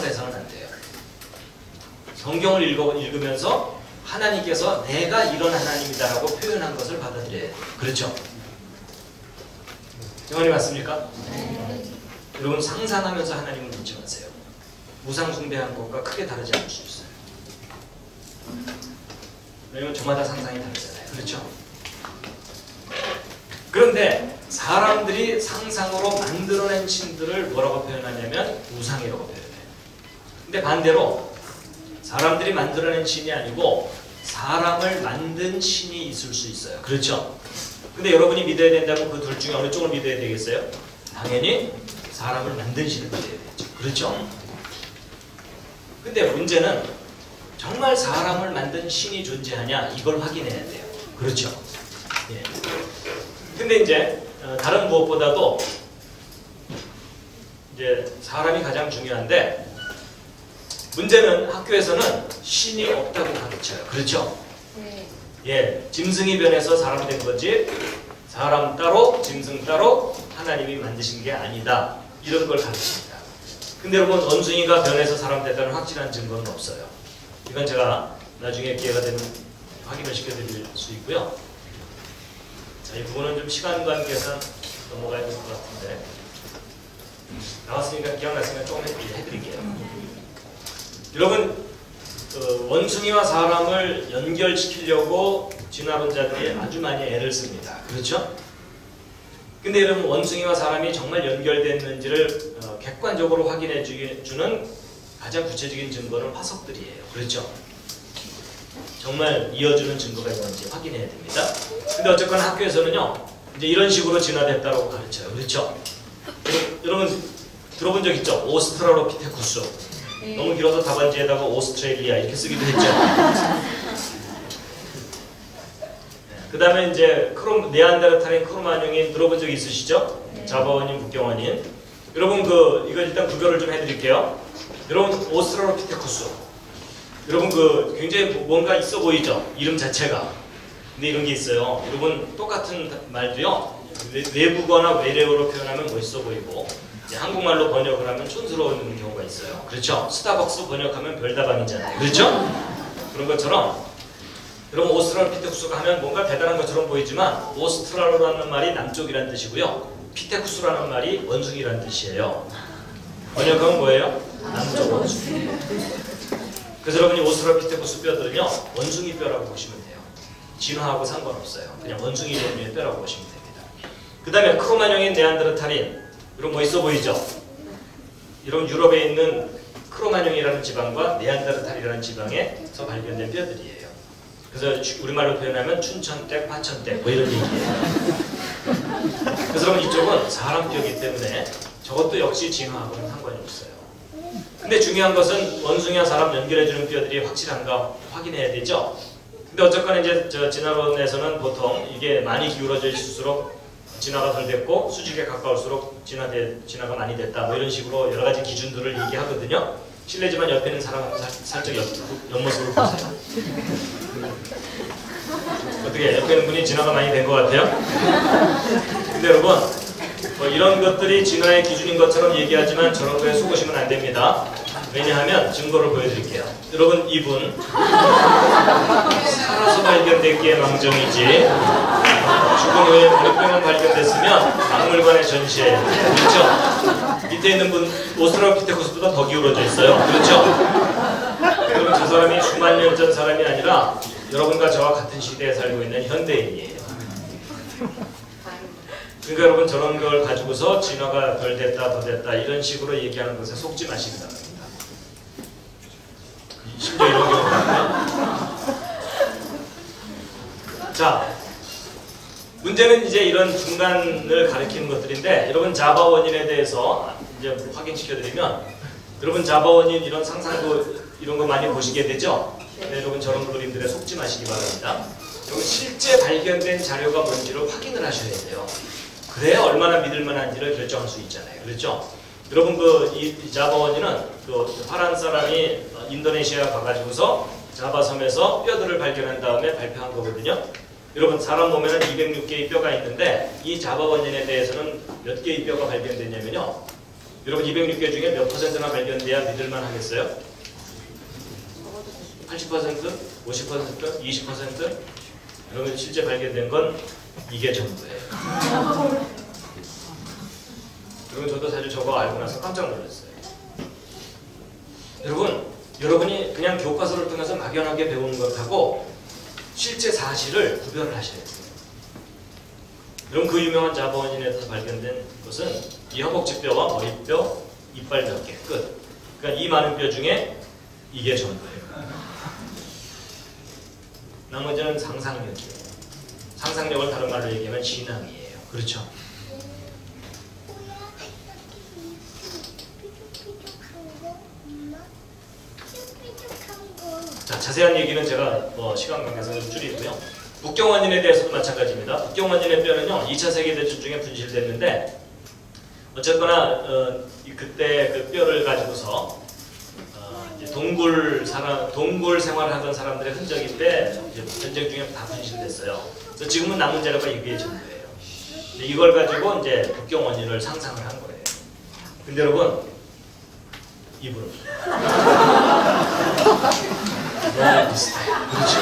해서는 안 돼요. 성경을 읽으면서 하나님께서 내가 이런 하나님이다라고 표현한 것을 받아들여야 돼요. 그렇죠? 정원이 맞습니까? 여러분 상상하면서 하나님을 믿지 마세요. 우상 숭배한 것과 크게 다르지 않을 수 있어요. 왜냐면 저마다 상상이 다르잖아요. 그렇죠? 그런데 사람들이 상상으로 만들어낸 신들을 뭐라고 표현하냐면 우상이라고 표현해요. 근데 반대로 사람들이 만들어낸 신이 아니고 사람을 만든 신이 있을 수 있어요. 그렇죠? 근데 여러분이 믿어야 된다면 그 둘 중에 어느 쪽을 믿어야 되겠어요? 당연히 사람을 만든 신을 믿어야 되죠. 그렇죠? 근데 문제는 정말 사람을 만든 신이 존재하냐 이걸 확인해야 돼요. 그렇죠? 예. 근데 이제 다른 무엇보다도 이제 사람이 가장 중요한데 문제는 학교에서는 신이 없다고 가르쳐요. 그렇죠? 네. 예, 짐승이 변해서 사람 된 거지 사람 따로 짐승 따로 하나님이 만드신 게 아니다. 이런 걸 가르칩니다. 근데 여러분 원숭이가 변해서 사람 됐다는 확실한 증거는 없어요. 이건 제가 나중에 기회가 되면 확인을 시켜드릴 수 있고요. 자, 이 부분은 좀 시간 관계상 넘어가야 될 것 같은데 나왔으니까 기억났으니까 조금 해드릴게요. 여러분 원숭이와 사람을 연결시키려고 진화론자들이 아주 많이 애를 씁니다. 그렇죠? 근데 여러분 원숭이와 사람이 정말 연결됐는지를 객관적으로 확인해 주는 가장 구체적인 증거는 화석들이에요. 그렇죠? 정말 이어주는 증거가 있는지 확인해야 됩니다. 근데 어쨌거나 학교에서는요 이제 이런 식으로 진화됐다고 가르쳐요. 그렇죠? 여러분 들어본 적 있죠? 오스트랄로피테쿠스. 네. 너무 길어서 답안지에다가 오스트레일리아 이렇게 쓰기도 했죠. 그 다음에 이제 네안데르탈인 크로마뇽인 들어본 적 있으시죠? 네. 자바원인, 북경원인. 여러분 이거 일단 구별을 좀 해드릴게요. 여러분 오스트랄로피테쿠스. 여러분 굉장히 뭔가 있어 보이죠? 이름 자체가. 근데 이런 게 있어요. 여러분 똑같은 말도요. 외국어나 외래어로 표현하면 멋있어 보이고 이제 한국말로 번역을 하면 촌스러운 경우가 있어요. 그렇죠? 스타벅스 번역하면 별다방이잖아요. 그렇죠? 그런 것처럼 여러분 오스트랄로피테쿠스가 하면 뭔가 대단한 것처럼 보이지만 오스트랄로라는 말이 남쪽이라는 뜻이고요. 피테쿠스라는 말이 원숭이라는 뜻이에요. 번역하면 뭐예요? 남쪽 원숭이. 그래서 여러분이 오스트랄로피테쿠스 뼈들은요 원숭이 뼈라고 보시면 돼요. 진화하고 상관없어요. 그냥 원숭이 종류의 뼈라고 보시면 됩니다. 그 다음에 크로마뇽인 네안데르탈인 이런 거 있어 보이죠? 이런 유럽에 있는 크로마뇽이라는 지방과 네안데르탈이라는 지방에서 발견된 뼈들이에요. 그래서 우리말로 표현하면 춘천댁, 화천댁 뭐 이런 얘기예요. 그래서 여러분 이쪽은 사람 뼈이기 때문에 저것도 역시 진화하고는 상관이 없어요. 근데 중요한 것은 원숭이와 사람 연결해주는 뼈들이 확실한가 확인해야 되죠? 근데 어쨌거나 이제 진화론에서는 보통 이게 많이 기울어져 있을수록 진화가 덜 됐고 수직에 가까울수록 진화가 많이 됐다 뭐 이런 식으로 여러 가지 기준들을 얘기하거든요. 실례지만 옆에 있는 사람 살짝 옆모습을 보세요. 어떻게 옆에 있는 분이 진화가 많이 된 것 같아요? 근데 여러분 뭐 이런 것들이 진화의 기준인 것처럼 얘기하지만 저런 거에 속으시면 안 됩니다. 왜냐하면 증거를 보여드릴게요. 여러분 이분 살아서 발견됐기에 망정이지 죽은 후에 머리뼈만 발견됐으면 박물관에 전시해요. 그렇죠? 밑에 있는 분 오스트랄로피테쿠스보다 더 기울어져 있어요. 그렇죠? 여러분 저 사람이 수만 년 전 사람이 아니라 여러분과 저와 같은 시대에 살고 있는 현대인이에요. 그러니까 여러분 저런 걸 가지고서 진화가 덜 됐다 더 됐다 이런 식으로 얘기하는 것에 속지 마시기 바랍니다. 심지어 이런 경우가 있나요? 자, 문제는 이제 이런 중간을 가리키는 것들인데 여러분 자바 원인에 대해서 이제 확인시켜드리면 여러분 자바 원인 이런 상상도 이런 거 많이 보시게 되죠? 네, 여러분 저런 그림들에 속지 마시기 바랍니다. 여러분 실제 발견된 자료가 뭔지를 확인을 하셔야 돼요. 그래야 얼마나 믿을 만한지를 결정할 수 있잖아요. 그렇죠? 여러분 이 자바 원인은 파란 사람이 인도네시아 가가지고서 자바 섬에서 뼈들을 발견한 다음에 발표한 거거든요. 여러분 사람 몸에는 206개의 뼈가 있는데 이 자바 원인에 대해서는 몇 개의 뼈가 발견됐냐면요. 여러분 206개 중에 몇 %나 발견돼야 믿을만 하겠어요? 80%, 50%, 20%? 여러분 실제 발견된 건 이게 전부예요. 여러분 저도 사실 저거 알고 나서 깜짝 놀랐어요. 여러분이 그냥 교과서를 통해서 막연하게 배우는 것하고 실제 사실을 구별을 하셔야 돼요. 여러분 그 유명한 자바원인에서 발견된 것은 이 허벅지뼈와 머리뼈, 이빨 몇 개, 끝. 그러니까 이 많은 뼈 중에 이게 전부예요. 나머지는 상상력이에요. 상상력을 다른 말로 얘기하면 신앙이에요. 그렇죠? 자, 자세한 얘기는 제가 시간 관계상 좀 줄이고요. 북경원인에 대해서도 마찬가지입니다. 북경원인의 뼈는요 2차 세계대전 중에 분실됐는데 어쨌거나 그때 그 뼈를 가지고서 이제 동굴 생활하던 사람들의 흔적인데 이제 전쟁 중에 다 분실됐어요. 그래서 지금은 남은 자료가 이게 전부예요. 이걸 가지고 이제 북경원인을 상상을 한 거예요. 근데 여러분 이분은 너무 비슷해요. 그렇죠?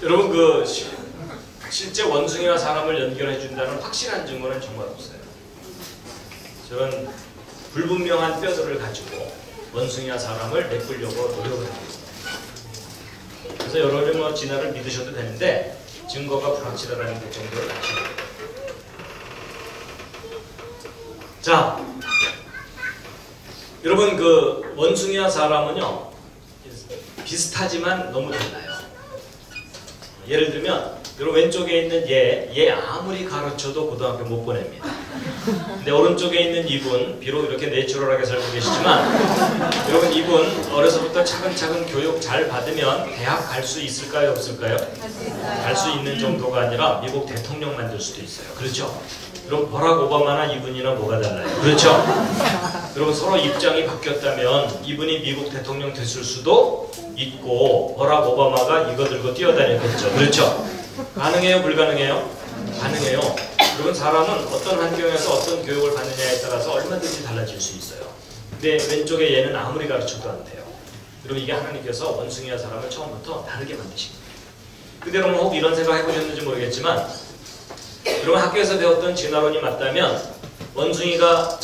여러분 그 실제 원숭이와 사람을 연결해 준다는 확실한 증거는 정말 없어요. 저는 불분명한 뼈들을 가지고 원숭이와 사람을 메꾸려고 노력을 합니다. 그래서 여러분이 진화를 믿으셔도 되는데 증거가 불확실하다는 것 정도를 아시면 돼요. 자, 여러분 그 원숭이와 사람은요 비슷하지만 너무 달라요. 예를 들면 여러분 왼쪽에 있는 얘 아무리 가르쳐도 고등학교 못 보냅니다. 근데 오른쪽에 있는 이분 비록 이렇게 내추럴하게 살고 계시지만 여러분 이분 어려서부터 차근차근 교육 잘 받으면 대학 갈 수 있을까요? 없을까요? 갈 수 있는 정도가 아니라 미국 대통령 만들 수도 있어요. 그렇죠? 여러분 버락 오바마나 이분이나 뭐가 달라요? 그렇죠? 여러분 서로 입장이 바뀌었다면 이분이 미국 대통령 됐을 수도 있고 버락 오바마가 이거 들고 뛰어다녔겠죠. 그렇죠? 가능해요? 불가능해요? 가능해요. 여러분 사람은 어떤 환경에서 어떤 교육을 받느냐에 따라서 얼마든지 달라질 수 있어요. 근데 왼쪽에 얘는 아무리 가르쳐도 안 돼요. 여러분 이게 하나님께서 원숭이와 사람을 처음부터 다르게 만드신 거예요. 근데 여러분 혹 이런 생각 해보셨는지 모르겠지만 여러분 학교에서 배웠던 진화론이 맞다면 원숭이가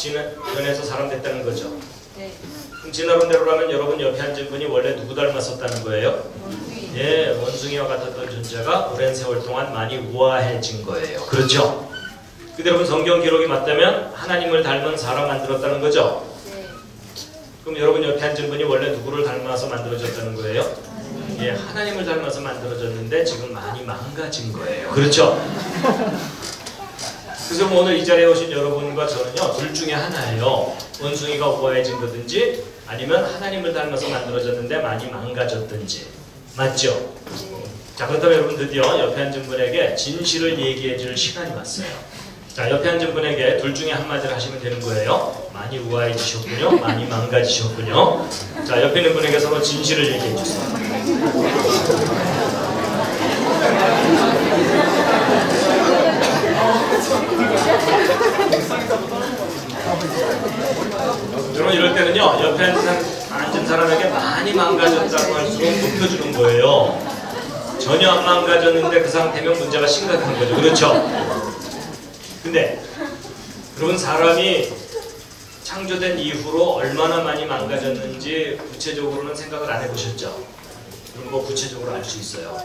변해서 사람 됐다는 거죠. 네. 그럼 진화론대로라면 여러분 옆에 앉은 분이 원래 누구 닮았었다는 거예요? 원숭이. 예, 원숭이와 같았던 존재가 오랜 세월 동안 많이 우아해진 거예요. 그렇죠? 근데 여러분 성경 기록이 맞다면 하나님을 닮은 사람 만들었다는 거죠? 네. 그럼 여러분 옆에 앉은 분이 원래 누구를 닮아서 만들어졌다는 거예요? 예, 하나님을 닮아서 만들어졌는데 지금 많이 망가진 거예요. 그렇죠? 그래서 오늘 이 자리에 오신 여러분과 저는요 둘 중에 하나예요. 원숭이가 우아해진 거든지 아니면 하나님을 닮아서 만들어졌는데 많이 망가졌든지. 맞죠? 자, 그렇다면 여러분 드디어 옆에 앉은 분에게 진실을 얘기해 줄 시간이 왔어요. 자, 옆에 앉은 분에게 둘 중에 한마디를 하시면 되는 거예요. 많이 우아해지셨군요. 많이 망가지셨군요. 자, 옆에 있는 분에게 서로 진실을 얘기해 주세요. 여러분 이럴 때는요 옆에 앉은 사람에게 많이 망가졌다고 할수록 높여주는 거예요. 전혀 안 망가졌는데 그 상태면 문제가 심각한 거죠. 그렇죠? 근데 여러분 사람이 창조된 이후로 얼마나 많이 망가졌는지 구체적으로는 생각을 안 해보셨죠? 그런 거 구체적으로 알 수 있어요.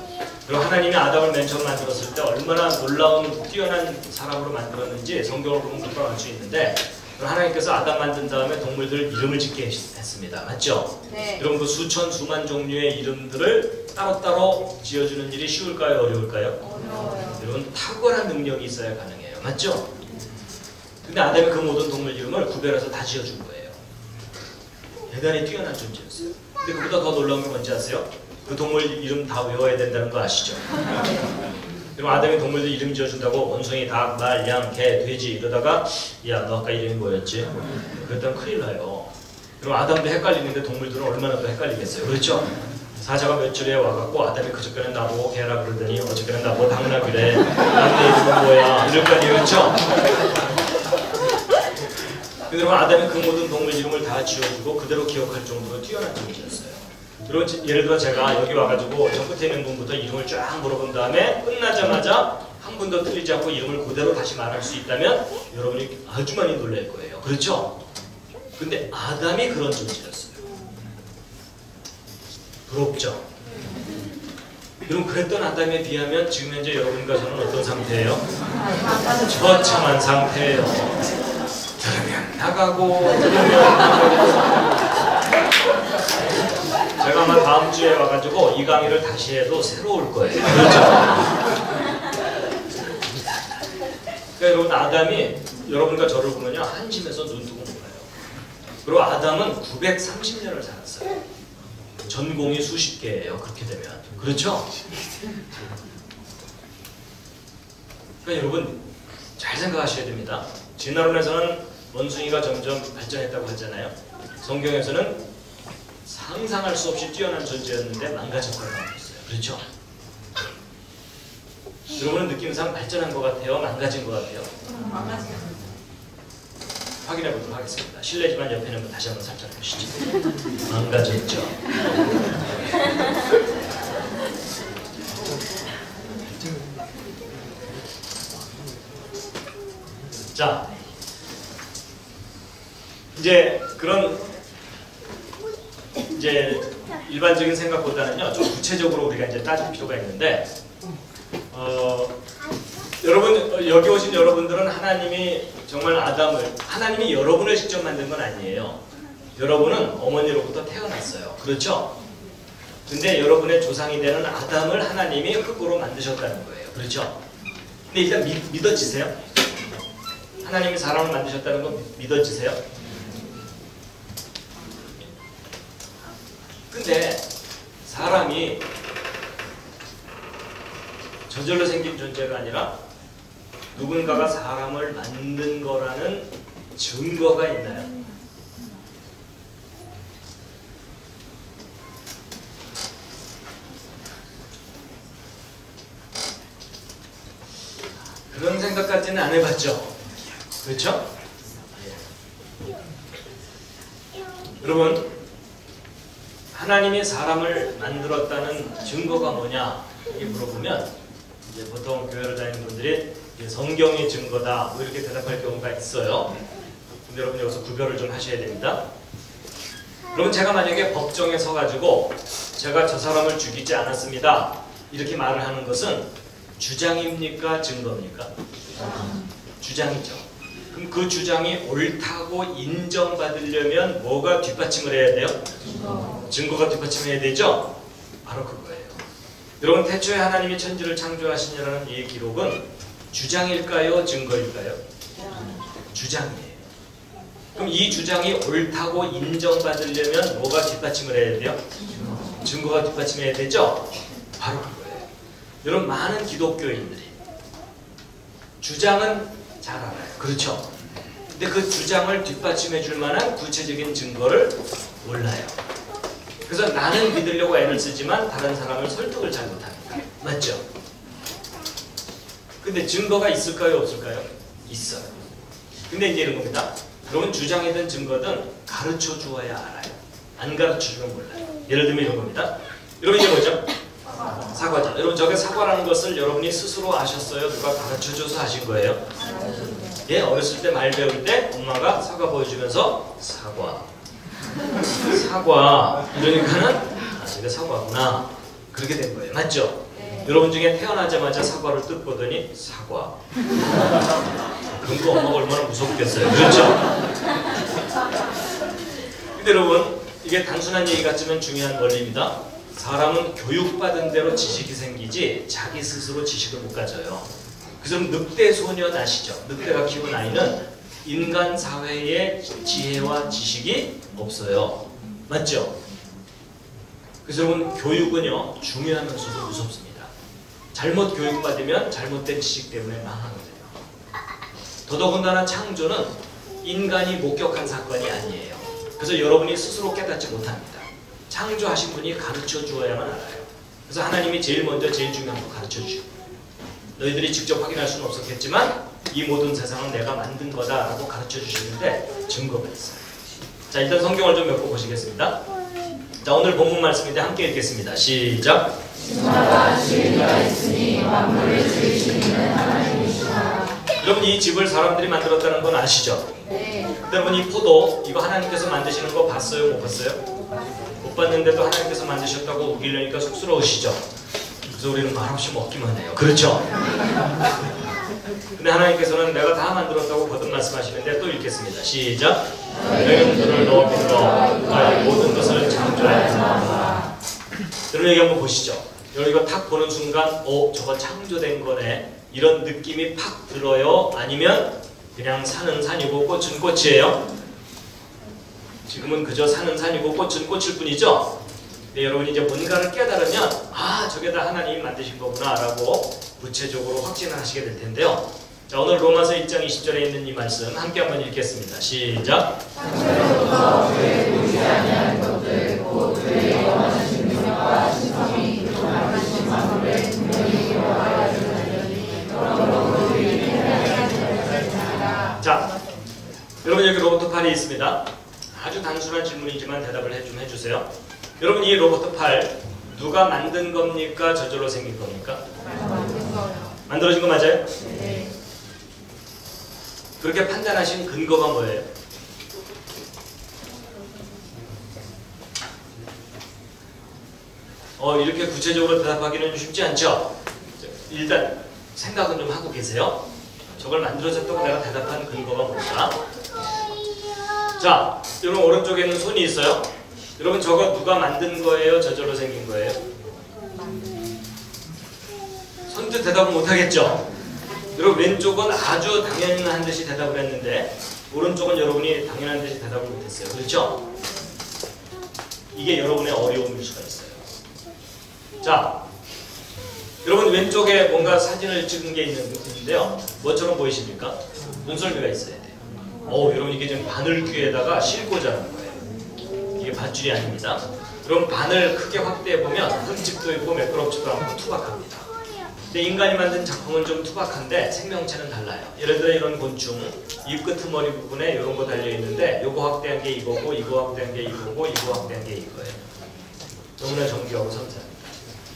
그리고 하나님이 아담을 맨 처음 만들었을 때 얼마나 놀라운 뛰어난 사람으로 만들었는지 성경을 보면 금방 알 수 있는데 하나님께서 아담 만든 다음에 동물들 이름을 짓게 했습니다. 맞죠? 네. 여러분 그 수천 수만 종류의 이름들을 따로따로 지어주는 일이 쉬울까요? 어려울까요? 어려워요. 여러분 탁월한 능력이 있어야 가능해요. 맞죠? 근데 아담이 그 모든 동물 이름을 구별해서 다 지어준 거예요. 대단히 뛰어난 존재였어요. 근데 그보다 더 놀라운 게 뭔지 아세요? 그 동물 이름 다 외워야 된다는 거 아시죠? 그럼 아담이 동물들 이름 지어준다고 원숭이, 닭, 말, 양, 개, 돼지 이러다가 야 너 아까 이름이 뭐였지? 그랬다면 큰일 나요. 그럼 아담도 헷갈리는데 동물들은 얼마나 더 헷갈리겠어요. 그렇죠? 사자가 몇 줄에 와갖고 아담이 그저께는 나보고 개라 그러더니 어저께는 나보고 당나귀래. 난 내 이름은 뭐야? 이럴 거 아니에요, 그렇죠? 여러분, 아담이 그 모든 동물 이름을 다 지어주고 그대로 기억할 정도로 뛰어난 존재였어요. 여러분, 예를 들어 제가 여기 와가지고 저 끝에 있는 분부터 이름을 쫙 물어본 다음에 끝나자마자 한 분도 틀리지 않고 이름을 그대로 다시 말할 수 있다면 여러분이 아주 많이 놀랄 거예요. 그렇죠? 근데 아담이 그런 존재였어요. 부럽죠? 여러분, 그랬던 아담에 비하면 지금 현재 여러분과 저는 어떤 상태예요? 처참한 상태예요. 들으면 나가고 들으면 나가고. 제가 아마 다음 주에 와가지고 이 강의를 다시 해도 새로울 거예요. 그렇죠? 그러니까 여러분, 아담이 여러분과 저를 보면요, 한심해서 눈 뜨고 몰라요. 그리고 아담은 930년을 살았어요. 전공이 수십 개예요. 그렇게 되면. 그렇죠? 그러니까 여러분, 잘 생각하셔야 됩니다. 진화론에서는 원숭이가 점점 발전했다고 하잖아요. 성경에서는 상상할 수 없이 뛰어난 존재였는데 망가졌다고 말했어요. 그렇죠? 여러분은 느낌상 발전한 것 같아요? 망가진 것 같아요? 망가진. 확인해 보도록 하겠습니다. 실례지만 옆에 있는 분 다시 한번 살짝 보시죠. 망가졌죠? 자, 이제 그런 일반적인 생각보다는요, 좀 구체적으로 우리가 이제 따질 필요가 있는데, 여러분, 여기 오신 여러분들은 하나님이 정말 하나님이 여러분을 직접 만든 건 아니에요. 여러분은 어머니로부터 태어났어요. 그렇죠? 근데 여러분의 조상이 되는 아담을 하나님이 흙으로 만드셨다는 거예요. 그렇죠? 근데 일단 믿어지세요? 하나님이 사람을 만드셨다는 거 믿어지세요? 근데 사람이 저절로 생긴 존재가 아니라 누군가가 사람을 만든 거라는 증거가 있나요? 그런 생각까지는 안 해봤죠? 그렇죠? 여러분, 하나님이 사람을 만들었다는 증거가 뭐냐 이렇게 물어보면 이제 보통 교회를 다니는 분들이 성경이 증거다 뭐 이렇게 대답할 경우가 있어요. 근데 여러분 여기서 구별을 좀 하셔야 됩니다. 여러분, 제가 만약에 법정에 서가지고 제가 저 사람을 죽이지 않았습니다 이렇게 말을 하는 것은 주장입니까? 증거입니까? 주장이죠. 그럼 그 주장이 옳다고 인정받으려면 뭐가 뒷받침을 해야 돼요? 증거가 뒷받침해야 되죠? 바로 그거예요. 여러분, 태초에 하나님이 천지를 창조하시냐라는 이 기록은 주장일까요? 증거일까요? 주장이에요. 그럼 이 주장이 옳다고 인정받으려면 뭐가 뒷받침을 해야 돼요? 증거가 뒷받침해야 되죠? 바로 그거예요. 여러분, 많은 기독교인들이 주장은 잘 알아요. 그렇죠? 근데 그 주장을 뒷받침해 줄 만한 구체적인 증거를 몰라요. 그래서 나는 믿으려고 애를 쓰지만 다른 사람을 설득을 잘 못합니다. 맞죠? 근데 증거가 있을까요? 없을까요? 있어요. 근데 이제 이런 겁니다. 여러분, 주장이든 증거든 가르쳐 주어야 알아요. 안 가르쳐 주면 몰라요. 예를 들면 이런 겁니다. 여러분, 이게 뭐죠? 사과죠. 여러분, 저게 사과라는 것을 여러분이 스스로 아셨어요? 누가 가르쳐 줘서 아신 거예요? 예, 어렸을 때 말 배울 때 엄마가 사과 보여주면서 사과 이러니까는 이게 사과구나 그렇게 된 거예요. 맞죠? 네. 여러분 중에 태어나자마자 사과를 뜯 보더니 사과 그런 거 엄마가 얼마나 무섭겠어요. 그렇죠? 근데 여러분, 이게 단순한 얘기 같지만 중요한 원리입니다. 사람은 교육받은 대로 지식이 생기지 자기 스스로 지식을 못 가져요. 그래서 늑대 소년 아시죠? 늑대가 키운 아이는 인간 사회의 지혜와 지식이 없어요. 맞죠? 그래서 여러분, 교육은요 중요하면서도 무섭습니다. 잘못 교육받으면 잘못된 지식 때문에 망하거든요. 더더군다나 창조는 인간이 목격한 사건이 아니에요. 그래서 여러분이 스스로 깨닫지 못합니다. 창조하신 분이 가르쳐 주어야만 알아요. 그래서 하나님이 제일 먼저 제일 중요한 거 가르쳐 주시고, 너희들이 직접 확인할 수는 없었겠지만 이 모든 세상은 내가 만든 거다라고 가르쳐 주시는데 증거가 있어요. 자, 일단 성경을 좀 몇 번 보시겠습니다. 자, 오늘 본문 말씀인데 함께 읽겠습니다. 시작. 여러분, 이 집을 사람들이 만들었다는 건 아시죠? 네. 여러분, 이 포도 이거 하나님께서 만드시는 거 봤어요? 못 봤어요? 못 봤는데도 하나님께서 만드셨다고 우기려니까 쑥스러우시죠? 그래서 우리는 말없이 먹기만 해요. 그렇죠? 근데 하나님께서는 내가 다 만들었다고 거듭 말씀하시는데 또 읽겠습니다. 시작. 너희는 눈을 넣어 믿어 나의 모든 것을 창조하였다. 여러분, 여기 한번 보시죠. 여러분, 이거 탁 보는 순간 저거 창조된 거네, 이런 느낌이 팍 들어요? 아니면 그냥 산은 산이고 꽃은 꽃이에요? 지금은 그저 산은 산이고 꽃은 꽃일 뿐이죠? 근데 여러분이 이제 뭔가를 깨달으면 저게 다 하나님이 만드신 거구나 라고 구체적으로 확신을 하시게 될 텐데요. 자, 오늘 로마서 1장 20절에 있는 이 말씀 함께 한번 읽겠습니다. 시작. 자, 여러분, 여기 로봇 팔이 있습니다. 아주 단순한 질문이지만 대답을 좀 해주세요. 여러분, 이 로봇 팔 누가 만든 겁니까? 저절로 생긴 겁니까? 만들어진 거 맞아요? 네. 그렇게 판단하신 근거가 뭐예요? 이렇게 구체적으로 대답하기는 쉽지 않죠? 일단 생각은 좀 하고 계세요. 저걸 만들어졌다고 내가 대답한 근거가 뭘까? 자, 여러분, 오른쪽에는 손이 있어요. 여러분, 저거 누가 만든 거예요? 저절로 생긴 거예요? 선뜻 대답을 못하겠죠? 여러분, 왼쪽은 아주 당연한 듯이 대답을 했는데 오른쪽은 여러분이 당연한 듯이 대답을 못했어요. 그렇죠? 이게 여러분의 어려움일 수가 있어요. 자, 여러분, 왼쪽에 뭔가 사진을 찍은 게 있는데요. 뭐처럼 보이십니까? 눈썰미가 있어야 돼요. 여러분, 이게 지금 바늘귀에다가 싣고자 하는 거예요. 이게 밧줄이 아닙니다. 여러분, 바늘 크게 확대해보면 흠집도 있고 매끄럽지도 않고 투박합니다. 근데 인간이 만든 작품은 좀 투박한데 생명체는 달라요. 예를 들어 이런 곤충, 입 끄트머리 부분에 이런 거 달려있는데 요거 확대한 게 이거고, 이거 확대한 게 이거고, 이거 확대한 게 이거예요. 너무나 정교하고 섬세합니다.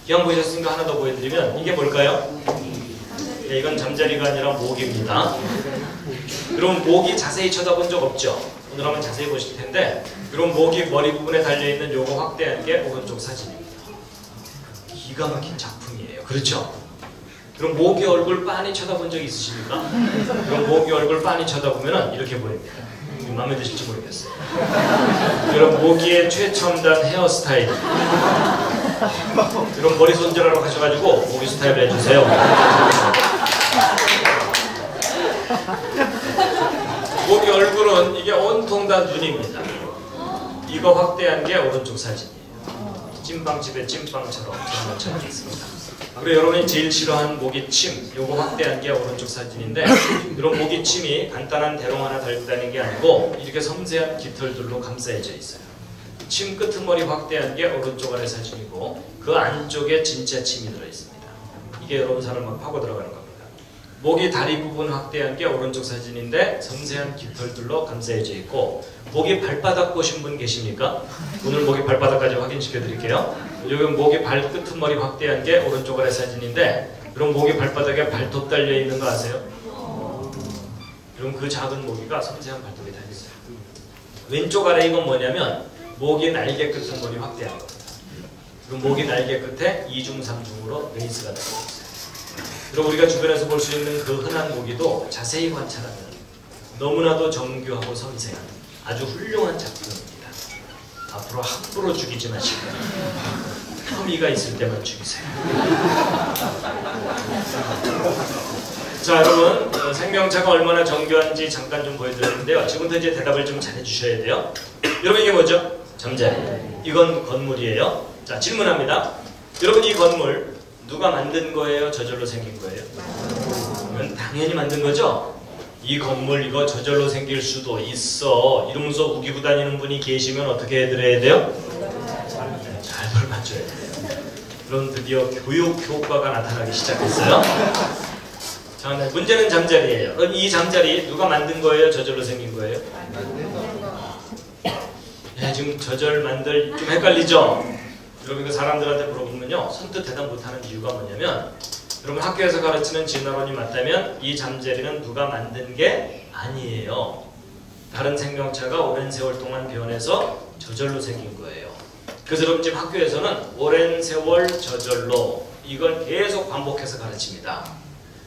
기왕 보셨으니까 하나 더 보여드리면 이게 뭘까요? 네, 이건 잠자리가 아니라 모기입니다. 여러분, 모기 자세히 쳐다본 적 없죠? 오늘 한번 자세히 보실 텐데, 여러분, 모기 머리 부분에 달려있는 요거 확대한 게 오른쪽 사진입니다. 기가 막힌 작품이에요. 그렇죠? 그럼 모기 얼굴 빤히 쳐다본 적 있으십니까? 그럼 모기 얼굴 빤히 쳐다보면 이렇게 보입니다. 마음에 드실지 모르겠어요. 여러분, 모기의 최첨단 헤어스타일. 여러분, 머리 손질하러 가셔가지고 모기 스타일 해주세요. 모기 얼굴은 이게 온통 다 눈입니다. 이거 확대한 게 오른쪽 사진이에요. 찐빵집의 찐빵처럼 정말처럼 있습니다. 그리고 여러분이 제일 싫어하는 모기침, 요거 확대한 게 오른쪽 사진인데, 이런 모기침이 간단한 대롱 하나 달다는 게 아니고 이렇게 섬세한 깃털들로 감싸여져 있어요. 침 끄트머리 확대한 게 오른쪽 아래 사진이고 그 안쪽에 진짜 침이 들어있습니다. 이게 여러분 살을 막 파고 들어가는 겁니다. 모기 다리 부분 확대한 게 오른쪽 사진인데 섬세한 깃털들로 감싸여져 있고, 모기 발바닥 보신 분 계십니까? 오늘 모기 발바닥까지 확인시켜 드릴게요. 여기 모기 발끝머리 확대한 게 오른쪽 아래 사진인데, 그럼 모기 발바닥에 발톱 달려 있는 거 아세요? 그럼 그 작은 모기가 섬세한 발톱이 달려있어요. 왼쪽 아래 이건 뭐냐면 모기 날개 끝머리 확대한 겁니다. 그럼 모기 날개 끝에 2중 3중으로 베이스가 달려있어요. 그리고 우리가 주변에서 볼 수 있는 그 흔한 모기도 자세히 관찰하면 너무나도 정교하고 섬세한 아주 훌륭한 작품입니다. 앞으로 함부로 죽이지 마시고 혐의가 있을 때만 죽이세요. 자, 여러분, 생명체가 얼마나 정교한지 잠깐 좀 보여드렸는데요. 지금부터 이제 대답을 좀 잘해주셔야 돼요. 여러분, 이게 뭐죠? 잠자리. 이건 건물이에요. 자, 질문합니다. 여러분, 이 건물 누가 만든 거예요? 저절로 생긴 거예요? 이건 당연히 만든 거죠? 이 건물 이거 저절로 생길 수도 있어 이러면서 우기고 다니는 분이 계시면 어떻게 해드려야 돼요? 그럼 드디어 교육 효과가 나타나기 시작했어요. 자, 문제는 잠자리예요. 그럼 이 잠자리 누가 만든 거예요? 저절로 생긴 거예요? 네, 지금 저절 만들 좀 헷갈리죠? 여러분, 사람들한테 물어보면요, 선뜻 대답 못하는 이유가 뭐냐면, 여러분 학교에서 가르치는 진화론이 맞다면 이 잠자리는 누가 만든 게 아니에요. 다른 생명체가 오랜 세월 동안 변해서 저절로 생긴 거예요. 그래서 여러분 지금 학교에서는 오랜 세월 저절로 이걸 계속 반복해서 가르칩니다.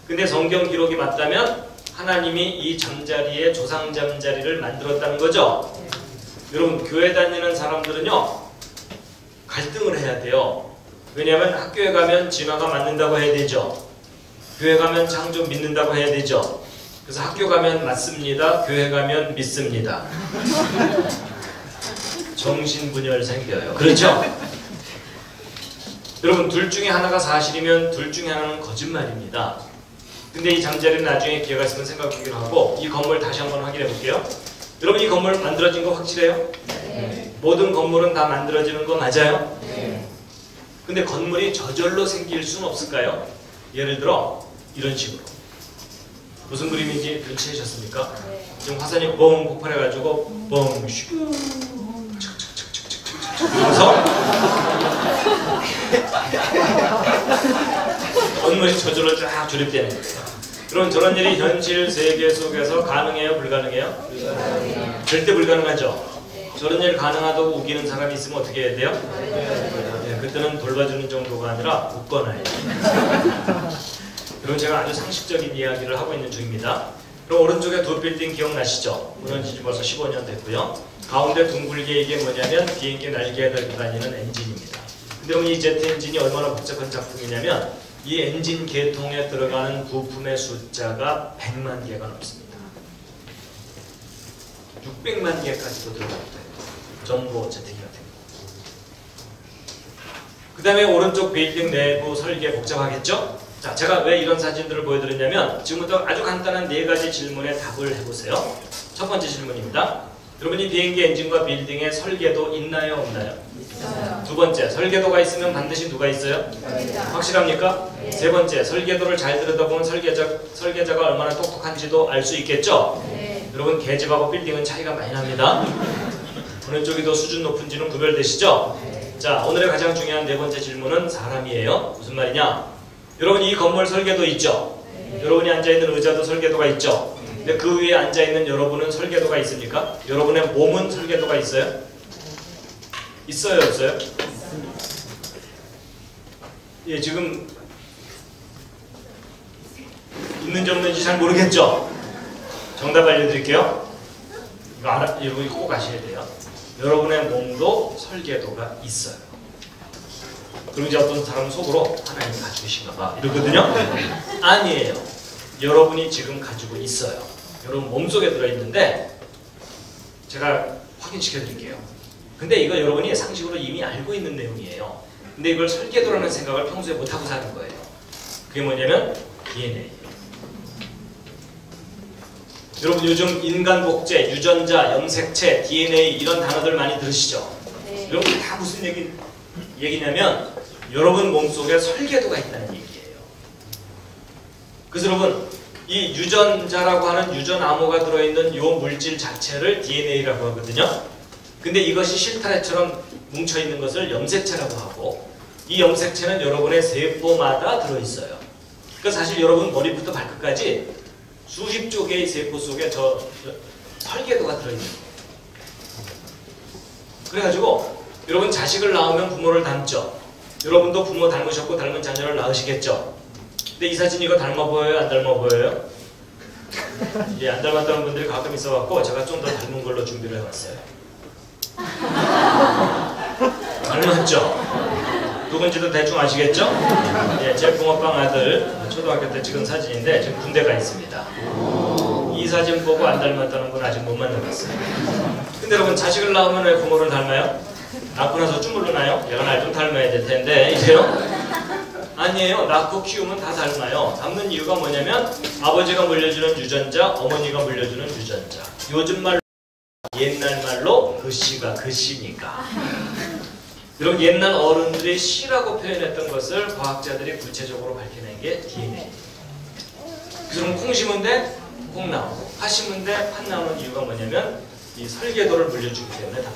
근데 성경 기록이 맞다면 하나님이 이 잠자리의 조상 잠자리를 만들었다는 거죠. 여러분 교회 다니는 사람들은요 갈등을 해야 돼요. 왜냐하면 학교에 가면 진화가 맞는다고 해야 되죠. 교회 가면 창조 믿는다고 해야 되죠. 그래서 학교 가면 맞습니다. 교회 가면 믿습니다. 정신분열 생겨요. 그렇죠? 여러분 둘 중에 하나가 사실이면 둘 중에 하나는 거짓말입니다. 근데 이 잠자리는 나중에 기회가 있으면 생각해보기로 하고 이 건물 다시 한번 확인해 볼게요. 여러분 이 건물 만들어진 거 확실해요? 네. 모든 건물은 다 만들어지는 거 맞아요? 네. 근데 건물이 저절로 생길 수는 없을까요? 예를 들어 이런 식으로 무슨 그림인지 눈치채셨습니까? 네. 지금 화산이 뻥 폭발해가지고 뻥 슈 그래서 건물이 저절로 쫙 조립되는 거예요. 그럼 저런 일이 현실 세계 속에서 가능해요? 불가능해요? 네. 절대 불가능하죠. 저런 일 가능하다고 우기는 사람이 있으면 어떻게 해야 돼요? 네, 그때는 돌봐주는 정도가 아니라 묶어놔야 돼요. 그럼 제가 아주 상식적인 이야기를 하고 있는 중입니다. 그럼 오른쪽에 두 빌딩 기억나시죠? 무너진 지 벌써 15년 됐고요. 가운데 둥글게 이게 뭐냐면 비행기 날개에 달고 다니는 엔진입니다. 근데 이 제트 엔진이 얼마나 복잡한 작품이냐면 이 엔진 계통에 들어가는 부품의 숫자가 100만 개가 넘습니다. 600만 개까지도 들어갑니다. 전부 제트기 같은 거. 그 다음에 오른쪽 빌딩 내부 설계 복잡하겠죠? 자, 제가 왜 이런 사진들을 보여드렸냐면 지금부터 아주 간단한 4가지 질문에 답을 해보세요. 첫 번째 질문입니다. 여러분이 비행기 엔진과 빌딩의 설계도 있나요? 없나요? 있어요. 두 번째, 설계도가 있으면 반드시 누가 있어요? 확실합니까? 네. 세 번째, 설계도를 잘 들여다보면 설계자가 얼마나 똑똑한지도 알 수 있겠죠? 네. 여러분 계집하고 빌딩은 차이가 많이 납니다. 어느 쪽이 더 수준 높은지는 구별되시죠? 네. 자, 오늘의 가장 중요한 4번째 질문은 사람이에요. 무슨 말이냐? 여러분 이 건물 설계도 있죠? 네. 여러분이 앉아있는 의자도 설계도가 있죠? 근데 그 위에 앉아있는 여러분은 설계도가 있습니까? 여러분의 몸은 설계도가 있어요? 있어요? 없어요? 예, 지금 있는지 없는지 잘 모르겠죠? 정답 알려드릴게요. 이거 꼭 아셔야 돼요. 여러분의 몸도 설계도가 있어요. 그리고 이제 어떤 사람 속으로 하나님이 가지고 계신가 봐 이러거든요. 아니에요. 여러분이 지금 가지고 있어요. 여러분 몸속에 들어있는데 제가 확인시켜 드릴게요. 근데 이거 여러분이 상식으로 이미 알고 있는 내용이에요. 근데 이걸 설계도라는 생각을 평소에 못하고 사는 거예요. 그게 뭐냐면 DNA. 여러분 요즘 인간 복제, 유전자, 염색체, DNA 이런 단어들 많이 들으시죠? 네. 여러분 다 무슨 얘기냐면 여러분 몸속에 설계도가 있다는 얘기예요. 그래서 여러분 이 유전자라고 하는 유전 암호가 들어있는 이 물질 자체를 DNA라고 하거든요. 근데 이것이 실타래처럼 뭉쳐있는 것을 염색체라고 하고 이 염색체는 여러분의 세포마다 들어있어요. 그러니까 사실 여러분 머리부터 발끝까지 수십조 개의 세포 속에 저 설계도가 들어있는 거예요. 그래가지고 여러분 자식을 낳으면 부모를 닮죠. 여러분도 부모 닮으셨고 닮은 자녀를 낳으시겠죠. 근데 이 사진 이거 닮아 보여요? 안 닮아 보여요? 예, 안 닮았다는 분들이 가끔 있어갖고 제가 좀 더 닮은 걸로 준비를 해봤어요. 닮았죠? 누군지도 대충 아시겠죠? 예, 제 붕어빵 아들 초등학교 때 찍은 사진인데 지금 군대 가 있습니다. 이 사진 보고 안 닮았다는 건 아직 못 만나봤어요. 근데 여러분 자식을 낳으면 왜 부모를 닮아요? 낳고 나서 주물르나요? 얘가 날 좀 닮아야 될 텐데 이래요? 아니에요. 낳고 키우면 다 닮아요. 닮는 이유가 뭐냐면 아버지가 물려주는 유전자, 어머니가 물려주는 유전자. 요즘 말로 옛날 말로 그 씨가 그 씨니까. 여러분 옛날 어른들이 시라고 표현했던 것을 과학자들이 구체적으로 밝혀낸 게 DNA. 그래서 콩 심은 데 콩 나오고 팥 심은 데 팥 나오는 이유가 뭐냐면 이 설계도를 물려주기 때문에 다.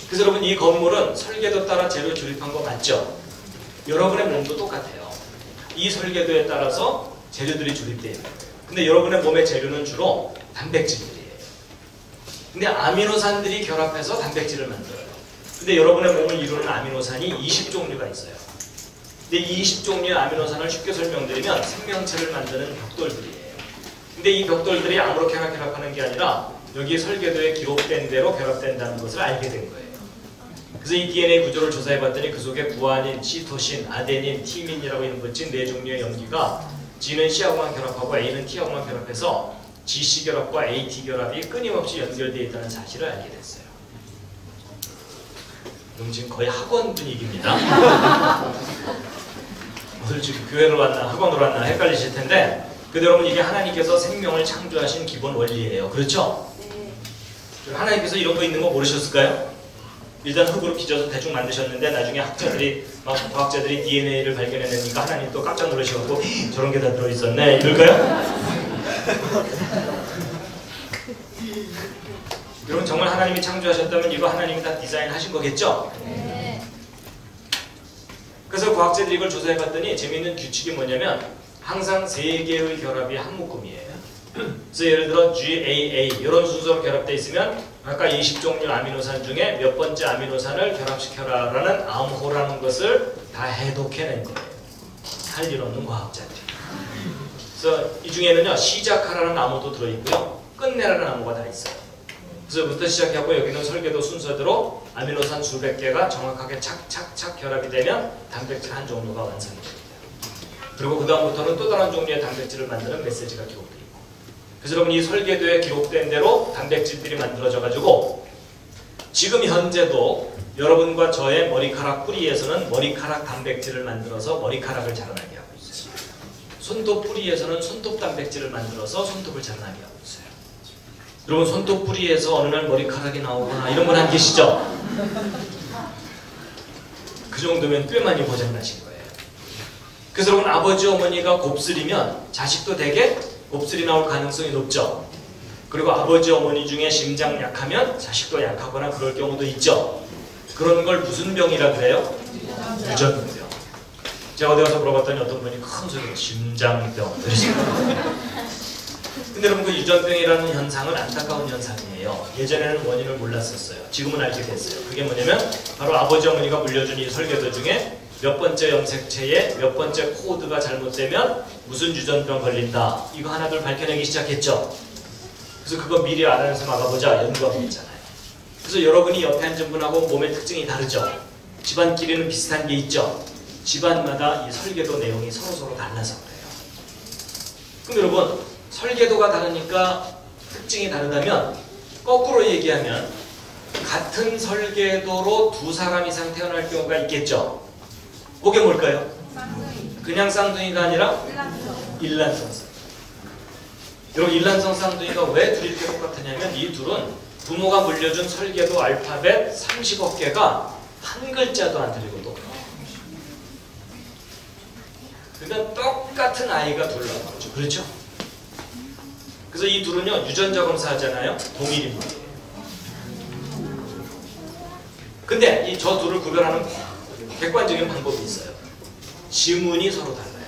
그래서 여러분 이 건물은 설계도 따라 재료 조립한 거 맞죠? 여러분의 몸도 똑같아요. 이 설계도에 따라서 재료들이 조립되어 있는 거예요. 근데 여러분의 몸의 재료는 주로 단백질들이에요. 근데 아미노산들이 결합해서 단백질을 만들어요. 근데 여러분의 몸을 이루는 아미노산이 20종류가 있어요. 근데 이 20종류의 아미노산을 쉽게 설명드리면 생명체를 만드는 벽돌들이에요. 근데 이 벽돌들이 아무렇게나 결합하는 게 아니라 여기 설계도에 기록된 대로 결합된다는 것을 알게 된 거예요. 그래서 이 DNA 구조를 조사해봤더니 그 속에 구아닌, 시토신, 아데닌, 티민이라고 이름 붙인 4종류의 염기가 G는 C하고만 결합하고 A는 T하고만 결합해서 GC 결합과 AT 결합이 끊임없이 연결되어 있다는 사실을 알게 됐어요. 그럼 지금 거의 학원 분위기입니다. 오늘 지금 교회로 왔나 학원으로 왔나 헷갈리실 텐데 근데 여러분 이게 하나님께서 생명을 창조하신 기본 원리예요. 그렇죠? 네. 하나님께서 이런 거 있는 거 모르셨을까요? 일단 흙으로 빚어서 대충 만드셨는데 나중에 학자들이 막 과학자들이 DNA를 발견해내니까 하나님 또 깜짝 놀라셔갖고 저런 게 다 들어있었네 이럴까요? 여러분 정말 하나님이 창조하셨다면 이거 하나님이 다 디자인하신 거겠죠? 네. 그래서 과학자들이 이걸 조사해봤더니 재미있는 규칙이 뭐냐면 항상 3개의 결합이 한 묶음이에요. 그래서 예를 들어 GAA 이런 순서로 결합되어 있으면 아까 20종류 아미노산 중에 몇 번째 아미노산을 결합시켜라 라는 암호라는 것을 다 해독해낸 거예요. 할 일 없는 과학자들이. 그래서 이 중에는요 시작하라는 암호도 들어있고요 끝내라는 암호가 다 있어요. 그래서부터 시작하고 여기는 설계도 순서대로 아미노산 수백 개가 정확하게 착착착 결합이 되면 단백질 한 종류가 완성이 됩니다. 그리고 그 다음부터는 또 다른 종류의 단백질을 만드는 메시지가 기록되어 있고 그래서 여러분 이 설계도에 기록된 대로 단백질들이 만들어져 가지고 지금 현재도 여러분과 저의 머리카락 뿌리에서는 머리카락 단백질을 만들어서 머리카락을 자라나게 하고 있어요. 손톱 뿌리에서는 손톱 단백질을 만들어서 손톱을 자라나게 하고 있어요. 여러분 손톱 뿌리에서 어느 날 머리카락이 나오거나 이런 분 안 계시죠? 그 정도면 꽤 많이 고장나신 거예요. 그래서 여러분 아버지 어머니가 곱슬이면 자식도 되게 곱슬이 나올 가능성이 높죠. 그리고 아버지 어머니 중에 심장 약하면 자식도 약하거나 그럴 경우도 있죠. 그런 걸 무슨 병이라 그래요? 유전병. 제가 어디 가서 물어봤더니 어떤 분이 큰 소리로 심장병 그러시거든요. 근데 여러분 그 유전병이라는 현상은 안타까운 현상이에요. 예전에는 원인을 몰랐었어요. 지금은 알게 됐어요. 그게 뭐냐면 바로 아버지 어머니가 물려준 이 설계도 중에 몇 번째 염색체에 몇 번째 코드가 잘못되면 무슨 유전병 걸린다. 이거 하나둘 밝혀내기 시작했죠. 그래서 그거 미리 알아내서 막아보자 연구하고 있잖아요. 그래서 여러분이 옆에 앉은 분하고 몸의 특징이 다르죠. 집안끼리는 비슷한 게 있죠. 집안마다 이 설계도 내용이 서로 달라서 그래요. 그럼 여러분 설계도가 다르니까 특징이 다르다면 거꾸로 얘기하면 같은 설계도로 두 사람 이상 태어날 경우가 있겠죠. 그게 뭘까요? 쌍둥이. 그냥 쌍둥이가 아니라 일란성 쌍둥이. 여러분 일란성 쌍둥이가 왜 둘이 이렇게 똑같으냐면 이 둘은 부모가 물려준 설계도 알파벳 30억 개가 한 글자도 안 틀리고 똑같아요. 그러니까 똑같은 아이가 둘 나온 거죠. 그렇죠? 그래서 이 둘은요 유전자 검사하잖아요. 동일인물이에요. 근데 이 저 둘을 구별하는 객관적인 방법이 있어요. 지문이 서로 달라요.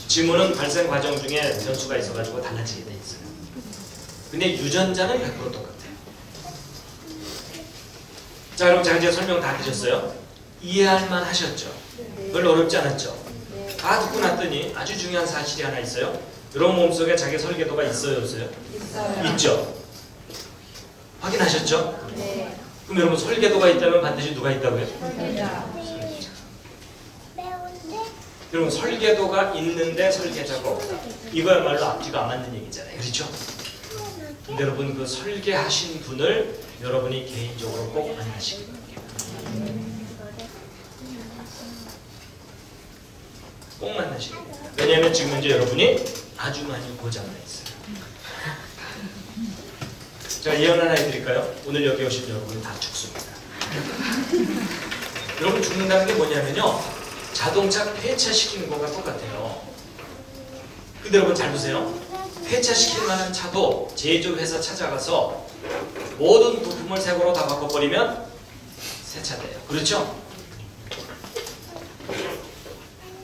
지문은 발생 과정 중에 변수가 있어가지고 달라지게 돼 있어요. 근데 유전자는 100% 똑같아요. 자, 여러분 제가 이제 설명 다 드렸어요. 이해할만 하셨죠? 별로 어렵지 않았죠? 다 듣고 났더니 아주 중요한 사실이 하나 있어요. 여러분 몸속에 자기 설계도가 있어요, 없어요? 있어요. 있죠? 확인하셨죠? 네. 그럼 여러분 설계도가 있다면 반드시 누가 있다고요? 설계자. 여러분 설계도가 있는데 설계자가 없다. 이거야말로 앞뒤가 안 맞는 얘기잖아요. 그렇죠? 근데 여러분 그 설계하신 분을 여러분이 개인적으로 꼭 만나시기 바랍니다. 꼭 만나시기 바랍니다. 왜냐하면 지금 현재 여러분이 아주 많이 고장나 있어요. 제가 예언 하나 해드릴까요? 오늘 여기 오신 여러분 다 죽습니다. 여러분 죽는다는 게 뭐냐면요, 자동차 폐차시키는 것과 똑같아요. 근데 여러분 잘 보세요. 폐차시킬 만한 차도 제조회사 찾아가서 모든 부품을 새 거로 다 바꿔버리면 새 차 돼요. 그렇죠?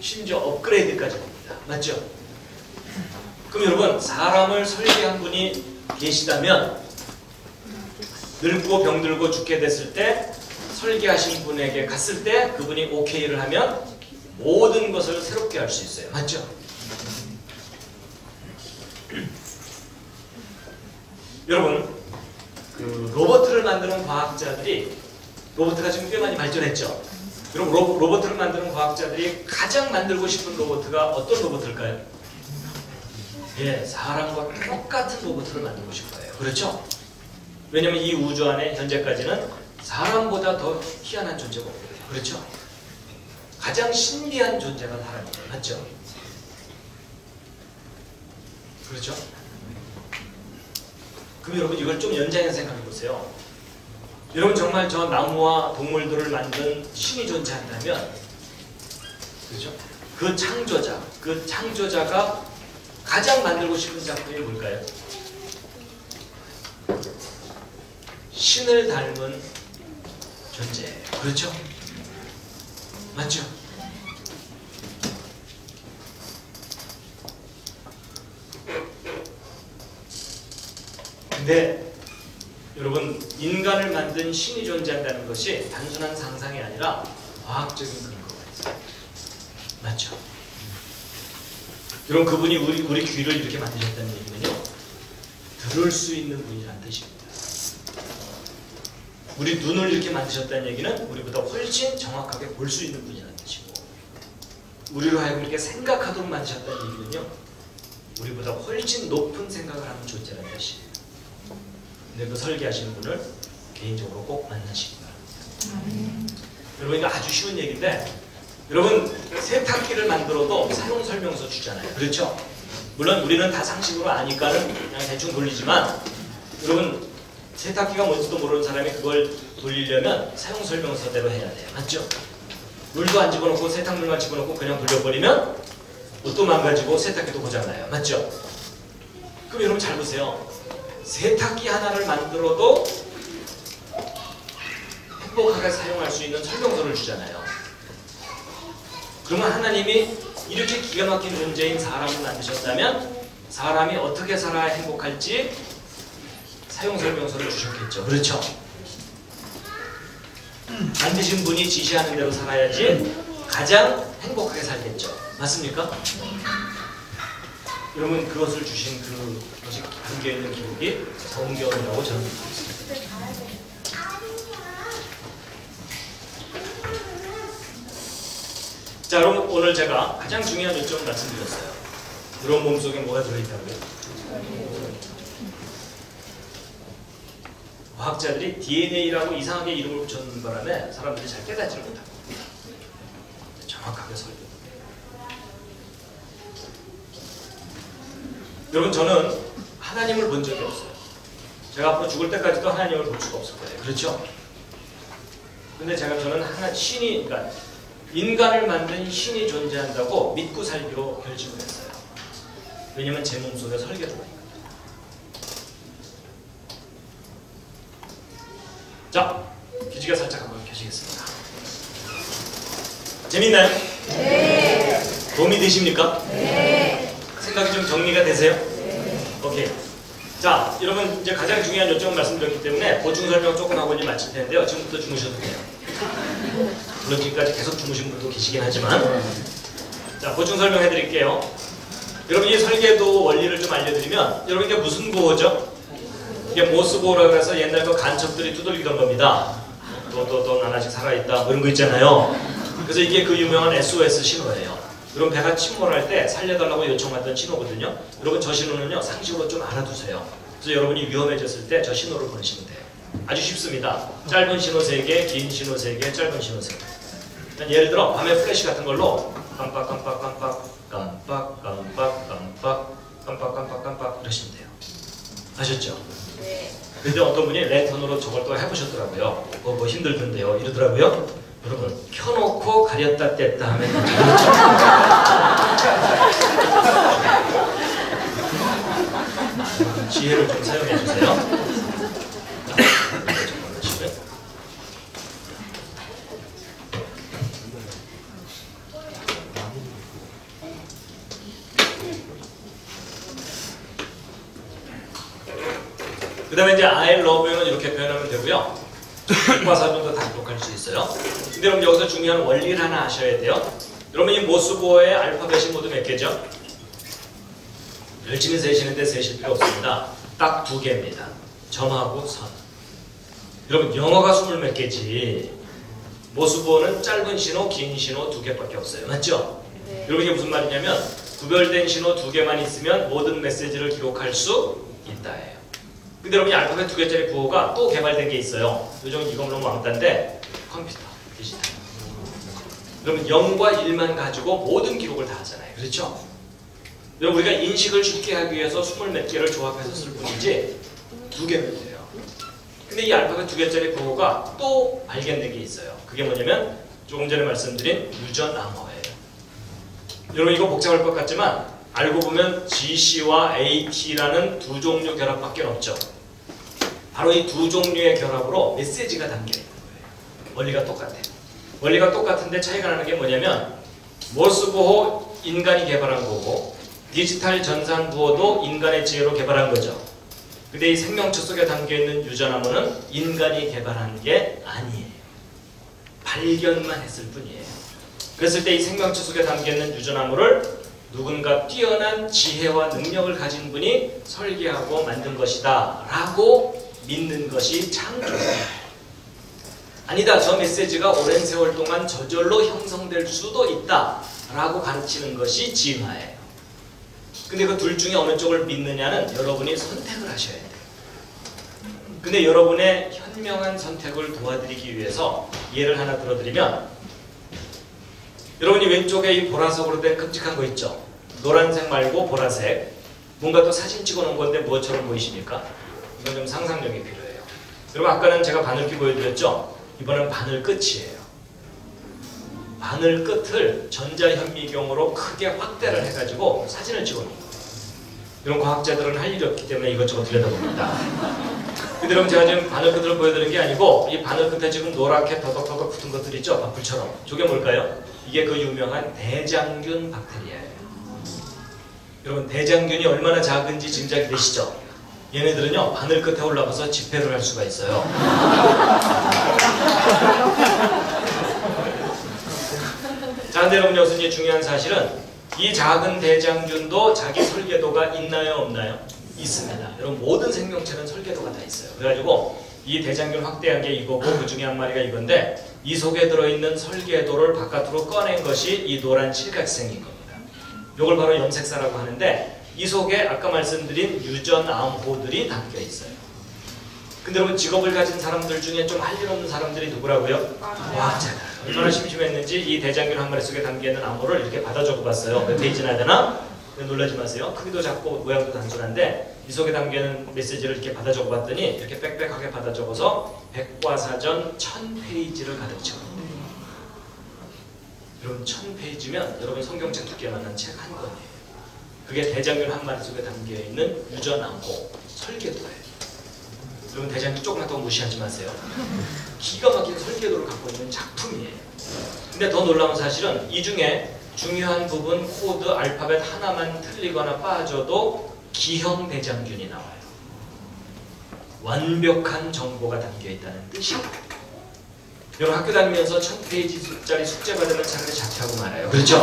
심지어 업그레이드까지 합니다. 맞죠? 그럼 여러분, 사람을 설계한 분이 계시다면 늙고 병들고 죽게 됐을 때 설계하신 분에게 갔을 때 그분이 오케이를 하면 모든 것을 새롭게 할 수 있어요. 맞죠? 여러분, 그 로봇을 만드는 과학자들이, 로봇가 지금 꽤 많이 발전했죠? 여러분, 로봇을 만드는 과학자들이 가장 만들고 싶은 로봇가 어떤 로봇일까요? 예, 사람과 똑같은 로봇을 만들고 싶어요. 그렇죠? 왜냐면 이 우주 안에 현재까지는 사람보다 더 희한한 존재가 없거든요. 그렇죠? 가장 신비한 존재가 사람이에요. 맞죠? 그렇죠? 그럼 여러분 이걸 좀 연장해서 생각해 보세요. 여러분 정말 저 나무와 동물들을 만든 신이 존재한다면, 그렇죠? 그 창조자가 가장 만들고 싶은 작품이 뭘까요? 신을 닮은 존재예요. 그렇죠? 맞죠? 근데 여러분, 인간을 만든 신이 존재한다는 것이 단순한 상상이 아니라 과학적인 근거가 있어요. 맞죠? 여러분, 그분이 우리 귀를 이렇게 만드셨다는 얘기는요, 들을 수 있는 분이라는 뜻입니다. 우리 눈을 이렇게 만드셨다는 얘기는 우리보다 훨씬 정확하게 볼 수 있는 분이라는 뜻이고, 우리로 하여금 이렇게 생각하도록 만드셨다는 얘기는요, 우리보다 훨씬 높은 생각을 하는 존재라는 뜻이에요. 근데 그 설계하시는 분을 개인적으로 꼭 만나시기 바랍니다. 여러분, 이거 아주 쉬운 얘기인데, 여러분 세탁기를 만들어도 사용 설명서 주잖아요. 그렇죠? 물론 우리는 다 상식으로 아니까는 그냥 대충 돌리지만, 여러분 세탁기가 뭔지도 모르는 사람이 그걸 돌리려면 사용 설명서대로 해야 돼요. 맞죠? 물도 안 집어넣고 세탁물만 집어넣고 그냥 돌려버리면 옷도 망가지고 세탁기도 고장나요. 맞죠? 그럼 여러분 잘 보세요. 세탁기 하나를 만들어도 행복하게 사용할 수 있는 설명서를 주잖아요. 그러면 하나님이 이렇게 기가 막힌 존재인 사람을 만드셨다면 사람이 어떻게 살아야 행복할지 사용 설명서를 주셨겠죠. 그렇죠? 만드신 분이 지시하는 대로 살아야지 가장 행복하게 살겠죠. 맞습니까? 여러분, 그것을 주신 그것이 담겨있는 기록이 성경이라고 저는 믿고 있습니다. 자, 여러분, 오늘 제가 가장 중요한 요점을 말씀드렸어요. 여러분 몸속에 뭐가 들어있다고요? 과학자들이 DNA라고 이상하게 이름을 붙였는 바람에 사람들이 잘 깨닫지를 못하고 정확하게 설계됩니다. 여러분, 저는 하나님을 본 적이 없어요. 제가 앞으로 죽을 때까지도 하나님을 볼 수가 없을 거예요. 그렇죠? 근데 저는 신이, 그러니까 인간을 만든 신이 존재한다고 믿고 살기로 결심을 했어요. 왜냐면 제 몸속에 설계도가 있거든요. 자, 기지개 살짝 한번 켜시겠습니다. 재밌나요? 네. 도움이 되십니까? 네. 생각이 좀 정리가 되세요? 네. 오케이. 자, 여러분 이제 가장 중요한 요점을 말씀드렸기 때문에 보충 설명 조금 하고 이제 마칠 텐데요. 지금부터 주무셔도 돼요. 물론 지금까지 계속 주무신 분도 계시긴 하지만, 자, 보충 설명해 드릴게요. 여러분, 이 설계도 원리를 좀 알려드리면, 여러분 이게 무슨 보호죠? 이게 모스보호라고 해서 옛날 그 간첩들이 두들기던 겁니다. 또 하나씩 살아있다 뭐 이런 거 있잖아요. 그래서 이게 그 유명한 SOS 신호예요. 여러분, 배가 침몰할 때 살려달라고 요청받던 신호거든요. 여러분, 저 신호는요 상식으로 좀 알아두세요. 그래서 여러분이 위험해졌을 때 저 신호를 보내시면 돼요. 아주 쉽습니다. 짧은 신호 3개, 긴 신호 3개, 짧은 신호 3개. 예를 들어 밤에 플래시 같은 걸로 깜빡 이러시면 돼요. 아셨죠? 네. 근데 어떤 분이 랜턴으로 저걸 또 해보셨더라고요. 뭐 힘들던데요. 이러더라고요. 여러분 켜놓고 가렸다 뗐다 하면 지혜를 좀 사용해 주세요. 그 다음에 이제 I love you는 이렇게 표현하면 되고요. 백과사전도 다 기록할 수 있어요. 근데 여러분 여기서 중요한 원리를 하나 아셔야 돼요. 여러분 이 모스보어의 알파벳이 모두 몇 개죠? 열심히 세시는데 세실 필요 없습니다. 딱 2개입니다. 점하고 선. 여러분 영어가 20 몇 개지 모스보어는 짧은 신호, 긴 신호 2개밖에 없어요. 맞죠? 네. 여러분 이게 무슨 말이냐면 구별된 신호 2개만 있으면 모든 메시지를 기록할 수 있다예요. 근데 여러분 이 알파벳 2개짜리 구호가 또 개발된 게 있어요. 요즘 이건 너무 왕따인데 컴퓨터, 디지털. 여러분 0과 1만 가지고 모든 기록을 다 하잖아요. 그렇죠? 여러분 우리가 인식을 쉽게 하기 위해서 20 몇 개를 조합해서 쓸 뿐이지 2개면 돼요. 근데 이 알파벳 2개짜리 구호가 또 발견된 게 있어요. 그게 뭐냐면 조금 전에 말씀드린 유전암호예요. 여러분 이거 복잡할 것 같지만 알고 보면 GC와 AT라는 2종류 결합밖에 없죠. 바로 이 2종류의 결합으로 메시지가 담겨 있는 거예요. 원리가 똑같아요. 원리가 똑같은데 차이가 나는 게 뭐냐면 모스보호 인간이 개발한 거고 디지털 전산부호도 인간의 지혜로 개발한 거죠. 근데 이 생명체 속에 담겨있는 유전암호는 인간이 개발한 게 아니에요. 발견만 했을 뿐이에요. 그랬을 때 이 생명체 속에 담겨있는 유전암호를 누군가 뛰어난 지혜와 능력을 가진 분이 설계하고 만든 것이다 라고 믿는 것이 창조예요. 아니다, 저 메시지가 오랜 세월 동안 저절로 형성될 수도 있다 라고 가르치는 것이 진화예요. 근데 그 둘 중에 어느 쪽을 믿느냐는 여러분이 선택을 하셔야 돼요. 근데 여러분의 현명한 선택을 도와드리기 위해서 예를 하나 들어드리면 여러분이 왼쪽에 이 보라색으로 된 끔찍한 거 있죠? 노란색 말고 보라색. 뭔가 또 사진 찍어 놓은 건데 뭐처럼 보이십니까? 이건 좀 상상력이 필요해요. 여러분 아까는 제가 바늘귀 보여드렸죠? 이번엔 바늘 끝이에요. 바늘 끝을 전자현미경으로 크게 확대를 해가지고 사진을 찍어 놓은 거예요. 이런 과학자들은 할 일이 없기 때문에 이것저것 들여다봅니다. 근데 여러분 제가 지금 바늘 끝을 보여드리는 게 아니고 이 바늘 끝에 지금 노랗게 더덕더덕 붙은 것들 있죠? 밥풀처럼. 저게 뭘까요? 이게 그 유명한 대장균 박테리아예요. 여러분 대장균이 얼마나 작은지 짐작이 되시죠? 얘네들은요 바늘 끝에 올라가서 집회를 할 수가 있어요. 자, 근데 여러분 여기서 이제 중요한 사실은 이 작은 대장균도 자기 설계도가 있나요, 없나요? 있습니다. 여러분 모든 생명체는 설계도가 다 있어요. 그래가지고 이 대장균 확대한 게 이거고 그 중에 한 마리가 이건데 이 속에 들어있는 설계도를 바깥으로 꺼낸 것이 이 노란 실각생인 겁니다. 이걸 바로 염색사라고 하는데 이 속에 아까 말씀드린 유전암호들이 담겨 있어요. 근데 여러분 직업을 가진 사람들 중에 좀 할 일 없는 사람들이 누구라고요? 과학자다. 얼마나 심심했는지 이 대장균 한 마리 속에 담겨있는 암호를 이렇게 받아 적어봤어요. 몇 페이지나 되나? 놀라지 마세요. 크기도 작고 모양도 단순한데 이 속에 담겨있는 메시지를 이렇게 받아 적어봤더니 이렇게 빽빽하게 받아 적어서 백과사전 1000페이지를 가득 채웁니다. 여러분 1000페이지면 여러분 성경책 두께만한 책 한 권이에요. 그게 대장균 한 마리 속에 담겨있는 유전암호 설계도예요. 여러분 대장균 조금만 더 무시하지 마세요. 기가 막힌 설계도를 갖고 있는 작품이에요. 근데 더 놀라운 사실은 이 중에 중요한 부분 코드 알파벳 하나만 틀리거나 빠져도 기형 대장균이 나와요. 완벽한 정보가 담겨있다는 뜻이에요. 여러분 학교 다니면서 1000페이지짜리 숙제 받으면 차라리 자퇴하고 말아요. 그렇죠?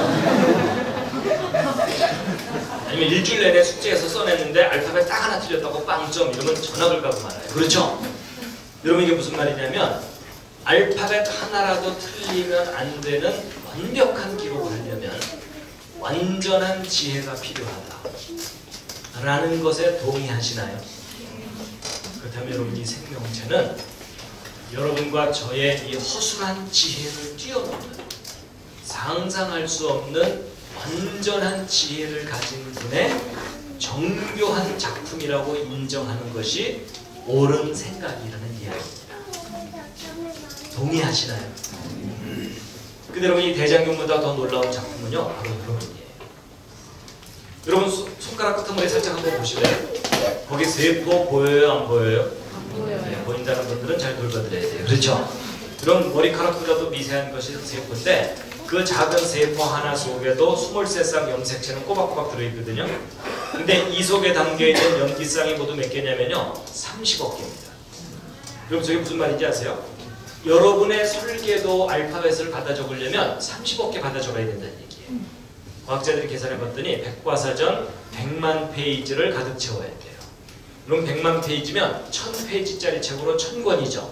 아니면 일주일 내내 숙제에서 써냈는데 알파벳 딱 하나 틀렸다고 빵점 이러면 전학을 가고 말아요. 그렇죠? 여러분 이게 무슨 말이냐면 알파벳 하나라도 틀리면 안 되는 완벽한 기록을 하려면 완전한 지혜가 필요하다 라는 것에 동의하시나요? 그렇다면 여러분 이 생명체는 여러분과 저의 이 허술한 지혜를 뛰어넘는 상상할 수 없는 완전한 지혜를 가진 분의 정교한 작품이라고 인정하는 것이 옳은 생각이라는 이야기입니다. 동의하시나요? 근데 여러분 이 대장경보다 더 놀라운 작품은요 바로 여러분이에요. 여러분 손가락 끝머리 살짝 한번 보실래요? 거기 세포 보여요 안 보여요? 안 보여요. 네, 보인다는 분들은 잘 돌봐드려야 돼요. 그렇죠? 이런 머리카락보다도 미세한 것이 세포인데 그 작은 세포 하나 속에도 23쌍 염색체는 꼬박꼬박 들어있거든요. 근데 이 속에 담겨있는 염기쌍이 모두 몇 개냐면요 30억 개입니다. 여러분 저게 무슨 말인지 아세요? 여러분의 설계도 알파벳을 받아 적으려면 30억 개 받아 적어야 된다는 얘기예요. 과학자들이 계산해봤더니 백과사전 100만 페이지를 가득 채워야 돼요. 그럼 100만 페이지면 1000페이지짜리 책으로 1000권이죠.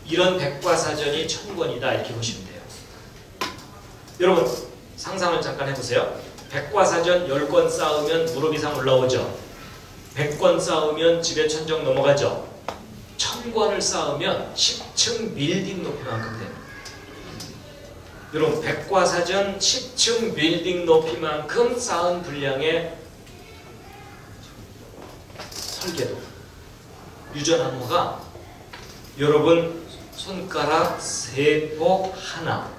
이런 백과사전이 1000권이다 이렇게 보시면 돼요. 여러분 상상을 잠깐 해보세요. 백과사전 10권 쌓으면 무릎 이상 올라오죠. 100권 쌓으면 집에 천정 넘어가죠. 1000권을 쌓으면 10층 빌딩 높이만큼 됩니다. 여러분 백과사전 10층 빌딩 높이만큼 쌓은 분량의 설계도 유전암호가 여러분 손가락 세포 하나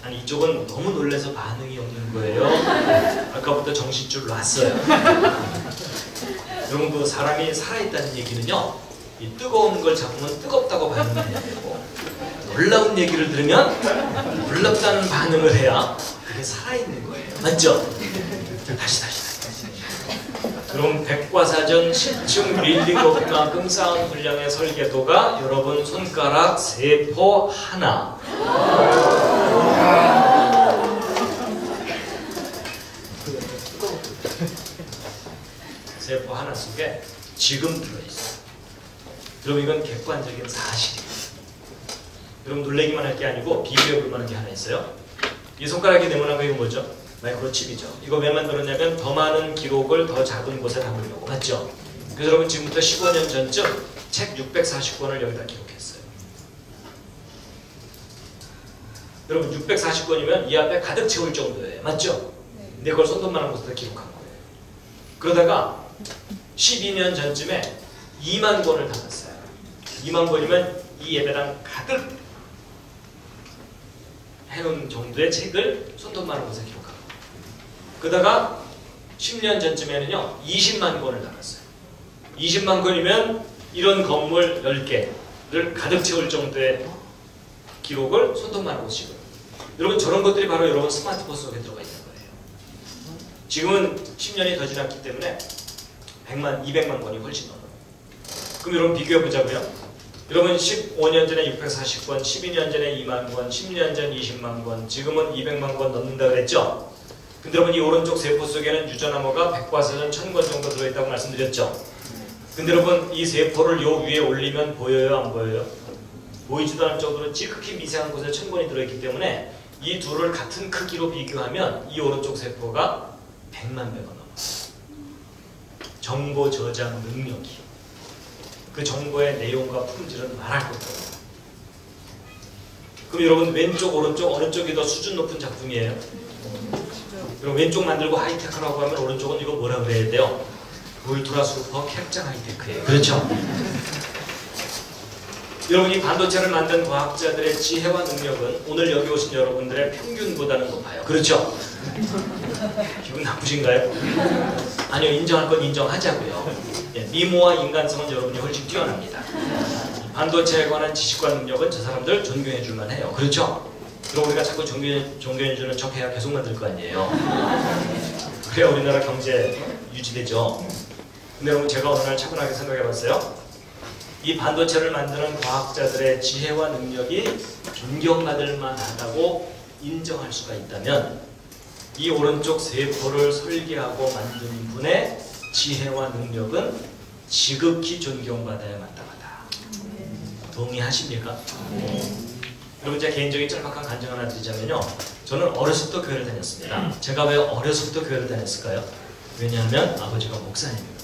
아니 이쪽은 너무 놀라서 반응이 없는 거예요. 아까부터 정신줄 놨어요. 여러분 그 사람이 살아있다는 얘기는요 이 뜨거운 걸 잡으면 뜨겁다고 반응해야 되고 놀라운 얘기를 들으면 놀랍다는 반응을 해야 그게 살아있는 거예요. 맞죠? 다시 그럼 백과사전 10층 빌딩 높이만큼 쌓은 분량의 설계도가 여러분 손가락 세포 하나 세포 하나 속에 지금 들어있어요. 여러분 이건 객관적인 사실이에요. 여러분 놀래기만 할 게 아니고 비교해볼 만한 게 하나 있어요. 이 손가락이 네모난 거 이거 뭐죠? 마이크로칩이죠. 이거 왜 만들었냐면 더 많은 기록을 더 작은 곳에 담으려고. 맞죠? 그래서 여러분 지금부터 15년 전쯤 책 640권을 여기다 기록했어요. 여러분 640권이면 이 앞에 가득 채울 정도예요. 맞죠? 근데 그걸 손톱만한 곳에다 기록한 거예요. 그러다가 12년 전쯤에 2만 권을 담았어요. 2만 권이면 이 예배당 가득 해놓은 정도의 책을 손톱만한 곳에 기록한 거예요. 그러다가 10년 전쯤에는요 20만 권을 담았어요. 20만 권이면 이런 건물 10개를 가득 채울 정도의 기록을 손톱만한 곳에 찍어요. 여러분 저런 것들이 바로 여러분 스마트폰 속에 들어가 있는 거예요. 지금은 10년이 더 지났기 때문에 100만, 200만 권이 훨씬 넘어요. 그럼 여러분 비교해 보자고요. 여러분 15년 전에 640권, 12년 전에 2만 권, 10년 전 20만 권, 지금은 200만 권 넘는다 그랬죠? 근데 여러분 이 오른쪽 세포 속에는 유전암호가 백과사전 1000권 정도 들어있다고 말씀드렸죠? 근데 여러분 이 세포를 요 위에 올리면 보여요 안 보여요? 보이지도 않을 정도로 지극히 미세한 곳에 1000권이 들어있기 때문에 이 둘을 같은 크기로 비교하면 이 오른쪽 세포가 100만 배가 넘어요. 정보 저장 능력이. 그 정보의 내용과 품질은 말할 것도 없어요. 그럼 여러분 왼쪽 오른쪽 어느 쪽이 더 수준 높은 작품이에요? 그럼 왼쪽 만들고 하이테크라고 하면 오른쪽은 이거 뭐라 그래야 돼요? 울트라 슈퍼 캡장 하이테크예요. 그렇죠? 여러분 이 반도체를 만든 과학자들의 지혜와 능력은 오늘 여기 오신 여러분들의 평균보다는 높아요. 그렇죠? 기분 나쁘신가요? 아니요, 인정할 건 인정하자고요. 예, 미모와 인간성은 여러분이 훨씬 뛰어납니다. 반도체에 관한 지식과 능력은 저 사람들 존경해 줄만 해요. 그렇죠? 그럼 우리가 자꾸 존경해 주는 척 해야 계속 만들 거 아니에요. 그래야 우리나라 경제 유지되죠. 근데 여러분 제가 어느 날 차분하게 생각해 봤어요. 이 반도체를 만드는 과학자들의 지혜와 능력이 존경받을 만하다고 인정할 수가 있다면 이 오른쪽 세포를 설계하고 만든 분의 지혜와 능력은 지극히 존경받아야 마땅하다. 동의하십니까? 여러분 제가 개인적인 짤막한 간증 하나 드리자면요. 저는 어렸을 때 교회를 다녔습니다. 제가 왜 어렸을 때 교회를 다녔을까요? 왜냐하면 아버지가 목사님이거든요.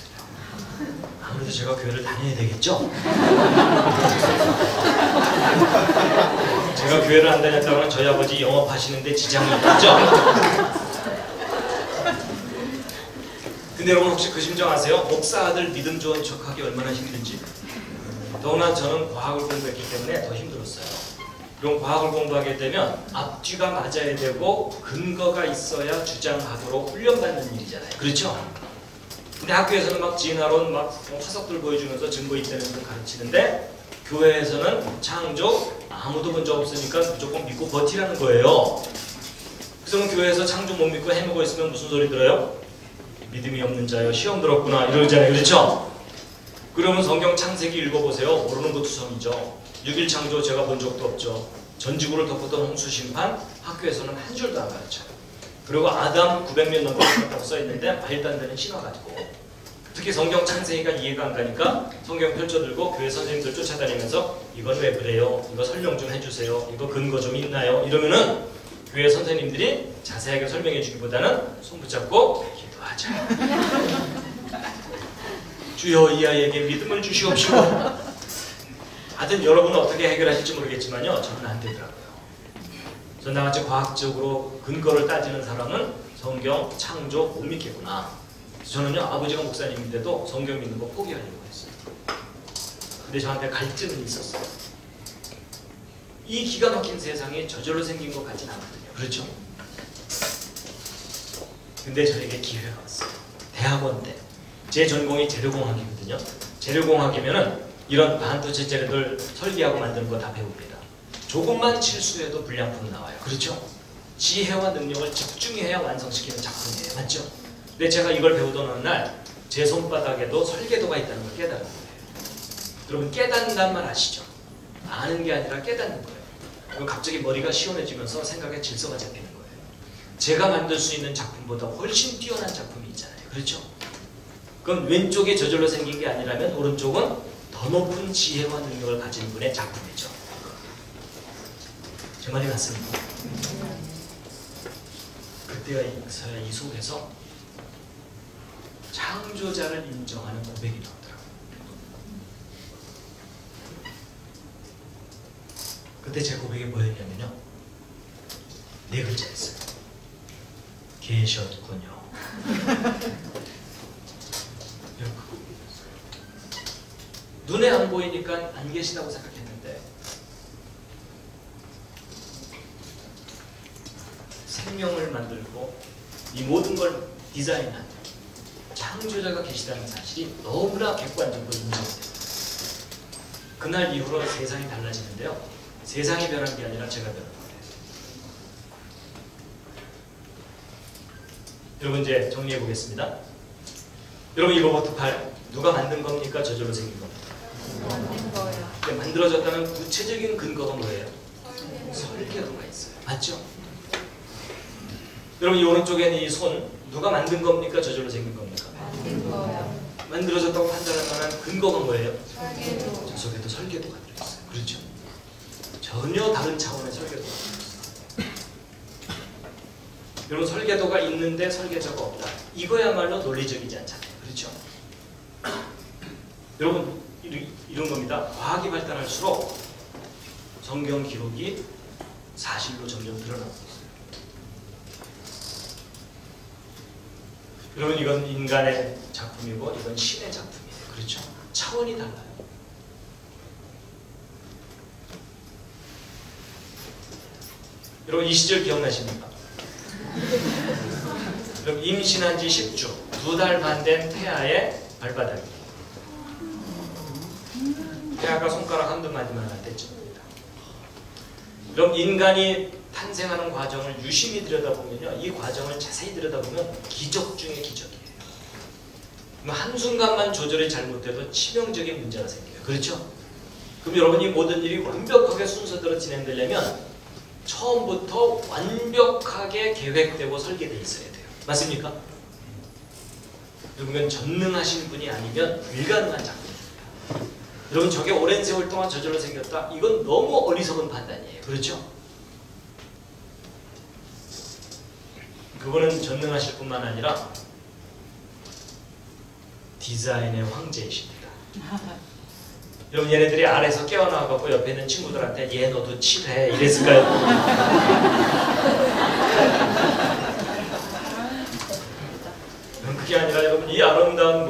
아무래도 제가 교회를 다녀야 되겠죠? 제가 교회를 안 다녔다고 하면 저희 아버지 영업하시는데 지장이 있겠죠? 근데 여러분 혹시 그 심정 아세요? 목사 아들 믿음 좋은 척하기 얼마나 힘든지. 더구나 저는 과학을 공부했기 때문에 더 힘들었어요. 그럼 과학을 공부하게 되면 앞뒤가 맞아야 되고 근거가 있어야 주장하도록 훈련받는 일이잖아요. 그렇죠? 근데 학교에서는 막 진화론 막 화석들 보여주면서 증거 있다는 걸 가르치는데 교회에서는 창조 아무도 본 적 없으니까 무조건 믿고 버티라는 거예요. 그래서 교회에서 창조 못 믿고 해먹고 있으면 무슨 소리 들어요? 믿음이 없는 자여 시험 들었구나 이러잖아요. 그렇죠? 그러면 성경 창세기 읽어보세요. 모르는 거 투성이죠. 6일 창조 제가 본 적도 없죠. 전지구를 덮었던 홍수 심판 학교에서는 한 줄도 안 가르쳐요. 그리고 아담 900년 넘게 살았다고 써있는데 말도 안 되는 신화 가지고 특히 성경 창세기가 이해가 안 가니까 성경 펼쳐들고 교회 선생님들 쫓아다니면서 이건 왜 그래요? 이거 설명 좀 해주세요. 이거 근거 좀 있나요? 이러면은 교회 선생님들이 자세하게 설명해 주기보다는 손 붙잡고 기도하자. 주여 이 아이에게 믿음을 주시옵시고. 하여튼 여러분은 어떻게 해결하실지 모르겠지만요. 저는 안 되더라고요. 전 나같이 과학적으로 근거를 따지는 사람은 성경, 창조 못 믿겠구나. 저는요 아버지가 목사님인데도 성경 믿는 거 포기하려고 했어요. 근데 저한테 갈증은 있었어요. 이 기가 막힌 세상이 저절로 생긴 것 같진 않거든요. 그렇죠? 근데 저에게 기회가 왔어요. 대학원 때. 제 전공이 재료공학이거든요. 재료공학이면은 이런 반도체 재료들 설계하고 만드는 거 다 배웁니다. 조금만 실수해도 불량품이 나와요. 그렇죠? 지혜와 능력을 집중해야 완성시키는 작품이에요. 맞죠? 근데 제가 이걸 배우던 어느 날 제 손바닥에도 설계도가 있다는 걸 깨달은 거예요. 여러분 깨닫는다는 말 아시죠? 아는 게 아니라 깨닫는 거예요. 그럼 갑자기 머리가 시원해지면서 생각에 질서가 잡히는 거예요. 제가 만들 수 있는 작품보다 훨씬 뛰어난 작품이 있잖아요. 그렇죠? 그럼 왼쪽이 저절로 생긴 게 아니라면 오른쪽은 더 높은 지혜와 능력을 가진 분의 작품이죠. 제 말이 맞습니까? 그때가 이 속에서 창조자를 인정하는 고백이 나오더라고요. 그때 제 고백이 뭐였냐면요. 4글자였어요. 계셨군요. 눈에 안 보이니까 안 계시다고 생각했는데 생명을 만들고 이 모든 걸 디자인한 창조자가 계시다는 사실이 너무나 객관적으로 인정돼요. 그날 이후로 세상이 달라지는데요. 세상이 변한 게 아니라 제가 변한 거예요. 여러분 이제 정리해 보겠습니다. 여러분 이 로봇 팔 누가 만든 겁니까? 저절로 생긴 겁니까? 만든 거예요. 만들어졌다는 구체적인 근거가 뭐예요? 설계도가 있어요. 맞죠? 여러분 이 오른쪽에 이 손 누가 만든 겁니까? 저절로 생긴 겁니까? 만든 거예요. 만들어졌다고 판단할 만한 근거가 뭐예요? 설계도. 저 속에도 설계도가 들어있어요. 그렇죠? 전혀 다른 차원의 설계도가 들어있어요. 여러분 설계도가 있는데 설계자가 없다. 이거야말로 논리적이지 않잖아요. 그렇죠? 여러분 이런 겁니다. 과학이 발달할수록 성경 기록이 사실로 점점 드러나고 있어요. 여러분 이건 인간의 작품이고 이건 신의 작품이에요. 그렇죠? 차원이 달라요. 여러분 이 시절 기억나십니까? 여러분 임신한 지 10주 2달 반 된 태아의 발바닥이 태아가 손가락 한두 마디만 할 때쯤입니다. 그럼 인간이 탄생하는 과정을 유심히 들여다보면요. 이 과정을 자세히 들여다보면 기적 중에 기적이에요. 한순간만 조절이 잘못돼도 치명적인 문제가 생겨요. 그렇죠? 그럼 여러분 이 모든 일이 완벽하게 순서대로 진행되려면 처음부터 완벽하게 계획되고 설계되어 있어야 돼요. 맞습니까? 그러면 전능하신 분이 아니면 불가능한 작품입니다. 여러분 저게 오랜 세월 동안 저절로 생겼다? 이건 너무 어리석은 판단이에요. 그렇죠? 그분은 전능하실 뿐만 아니라 디자인의 황제이십니다. 여러분 얘네들이 아래에서 깨어나갖고 옆에 있는 친구들한테 얘 너도 칠해 이랬을까요? 그게 아니라 여러분 이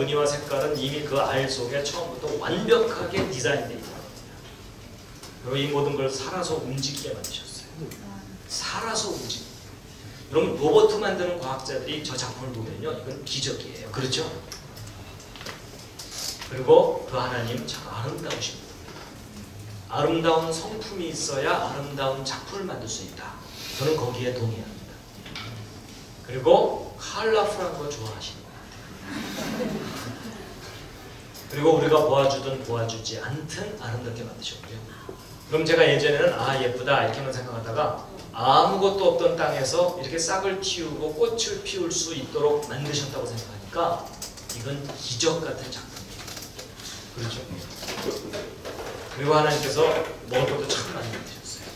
무늬와 색깔은 이미 그 알 속에 처음부터 완벽하게 디자인되어 있는 겁니다. 그리고 이 모든 걸 살아서 움직이게 만드셨어요. 살아서 움직이게. 여러분 로봇 만드는 과학자들이 저 작품을 보면요, 이건 기적이에요. 그렇죠? 그리고 그 하나님 참 아름다우십니다. 아름다운 성품이 있어야 아름다운 작품을 만들 수 있다. 저는 거기에 동의합니다. 그리고 컬러풀한 거 좋아하시는 것 같아요. 그리고 우리가 보아주든 보아주지 않든 아름답게 만드셨고요. 그럼 제가 예전에는 아 예쁘다 이렇게만 생각하다가 아무것도 없던 땅에서 이렇게 싹을 틔우고 꽃을 피울 수 있도록 만드셨다고 생각하니까 이건 기적 같은 작품이에요. 그렇죠? 그리고 하나님께서 먹을 것도 참 많이 만드셨어요.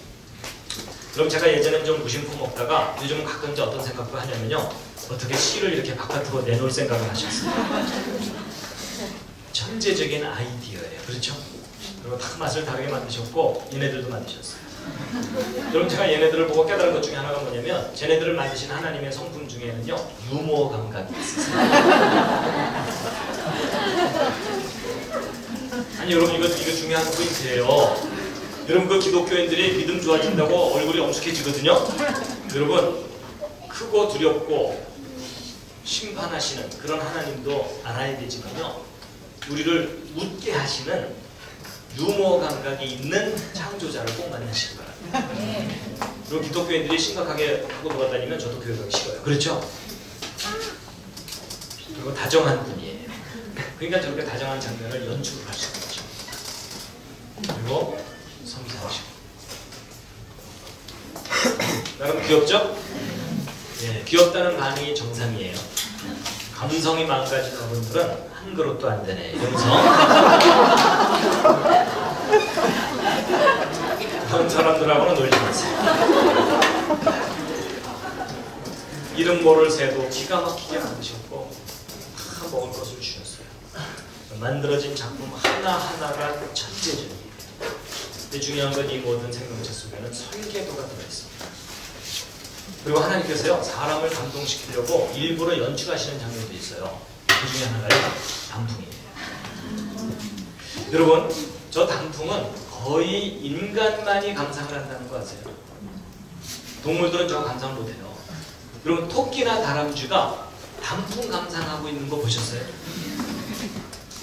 그럼 제가 예전엔 좀 무심코 먹다가 요즘은 가끔 이제 어떤 생각도 하냐면요, 어떻게 씨를 이렇게 바깥으로 내놓을 생각을 하셨어요. 천재적인 아이디어예요. 그렇죠? 그리고 다 맛을 다르게 만드셨고 얘네들도 만드셨어요. 여러분 제가 얘네들을 보고 깨달은 것 중에 하나가 뭐냐면 쟤네들을 만드신 하나님의 성품 중에는요 유머 감각이 있으세요. 아니 여러분 이거 중요한 포인트예요. 여러분 그 기독교인들이 믿음 좋아진다고 얼굴이 엄숙해지거든요. 여러분 크고 두렵고 심판하시는 그런 하나님도 알아야 되지만요, 우리를 웃게 하시는 유머 감각이 있는 창조자를 꼭 만나시기 바랍니다. 그리고 기독교인들이 심각하게 하고 돌아다니면 저도 교회 가기 싫어요. 그렇죠? 그리고 다정한 분이에요. 그러니까 저렇게 다정한 장면을 연출을 할 수 있죠. 그리고 섬세하시고. 여러분 귀엽죠? 예, 귀엽다는 반응이 정상이에요. 감성이 망가진 어른들은 한 그릇도 안 되네 이러면서 그런 사람들하고는 놀지 마세요. 이름 모를 새도 기가 막히게 만드셨고 다 먹을 것을 주셨어요. 만들어진 작품 하나하나가 천재적이에요. 근데 중요한 건 이 모든 생명체 속에는 설계도가 들어있습니다. 그리고 하나님께서요 사람을 감동시키려고 일부러 연출하시는 장면도 있어요. 그 중에 하나가 단풍이에요. 여러분 저 단풍은 거의 인간만이 감상을 한다는 거 아세요? 동물들은 저거 감상 못해요. 여러분 토끼나 다람쥐가 단풍 감상하고 있는 거 보셨어요?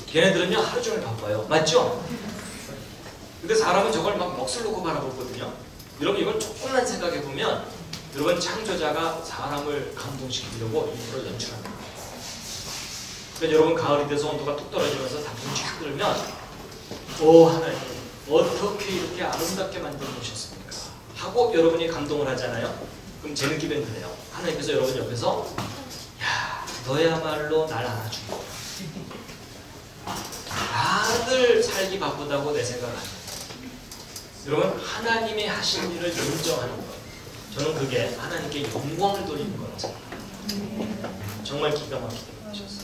걔네들은요 하루 종일 바빠요. 맞죠? 근데 사람은 저걸 막 넋을 놓고 바라보거든요. 여러분 이걸 조금만 생각해보면 여러분 창조자가 사람을 감동시키려고 일부러 연출합니다. 그러니까 여러분 가을이 돼서 온도가 뚝 떨어지면서 단풍이 쫙 들면 오 하나님 어떻게 이렇게 아름답게 만들어 놓으셨습니까? 하고 여러분이 감동을 하잖아요. 그럼 제 느낌은 그래요. 하나님께서 여러분 옆에서 야 너야말로 날 안아준다. 다들 살기 바쁘다고 내 생각을 합니다. 여러분 하나님이 하신 일을 인정하는 것, 저는 그게 하나님께 영광을 돌리는 거라고 생각합니다. 정말 기가 막히게 하셨어요.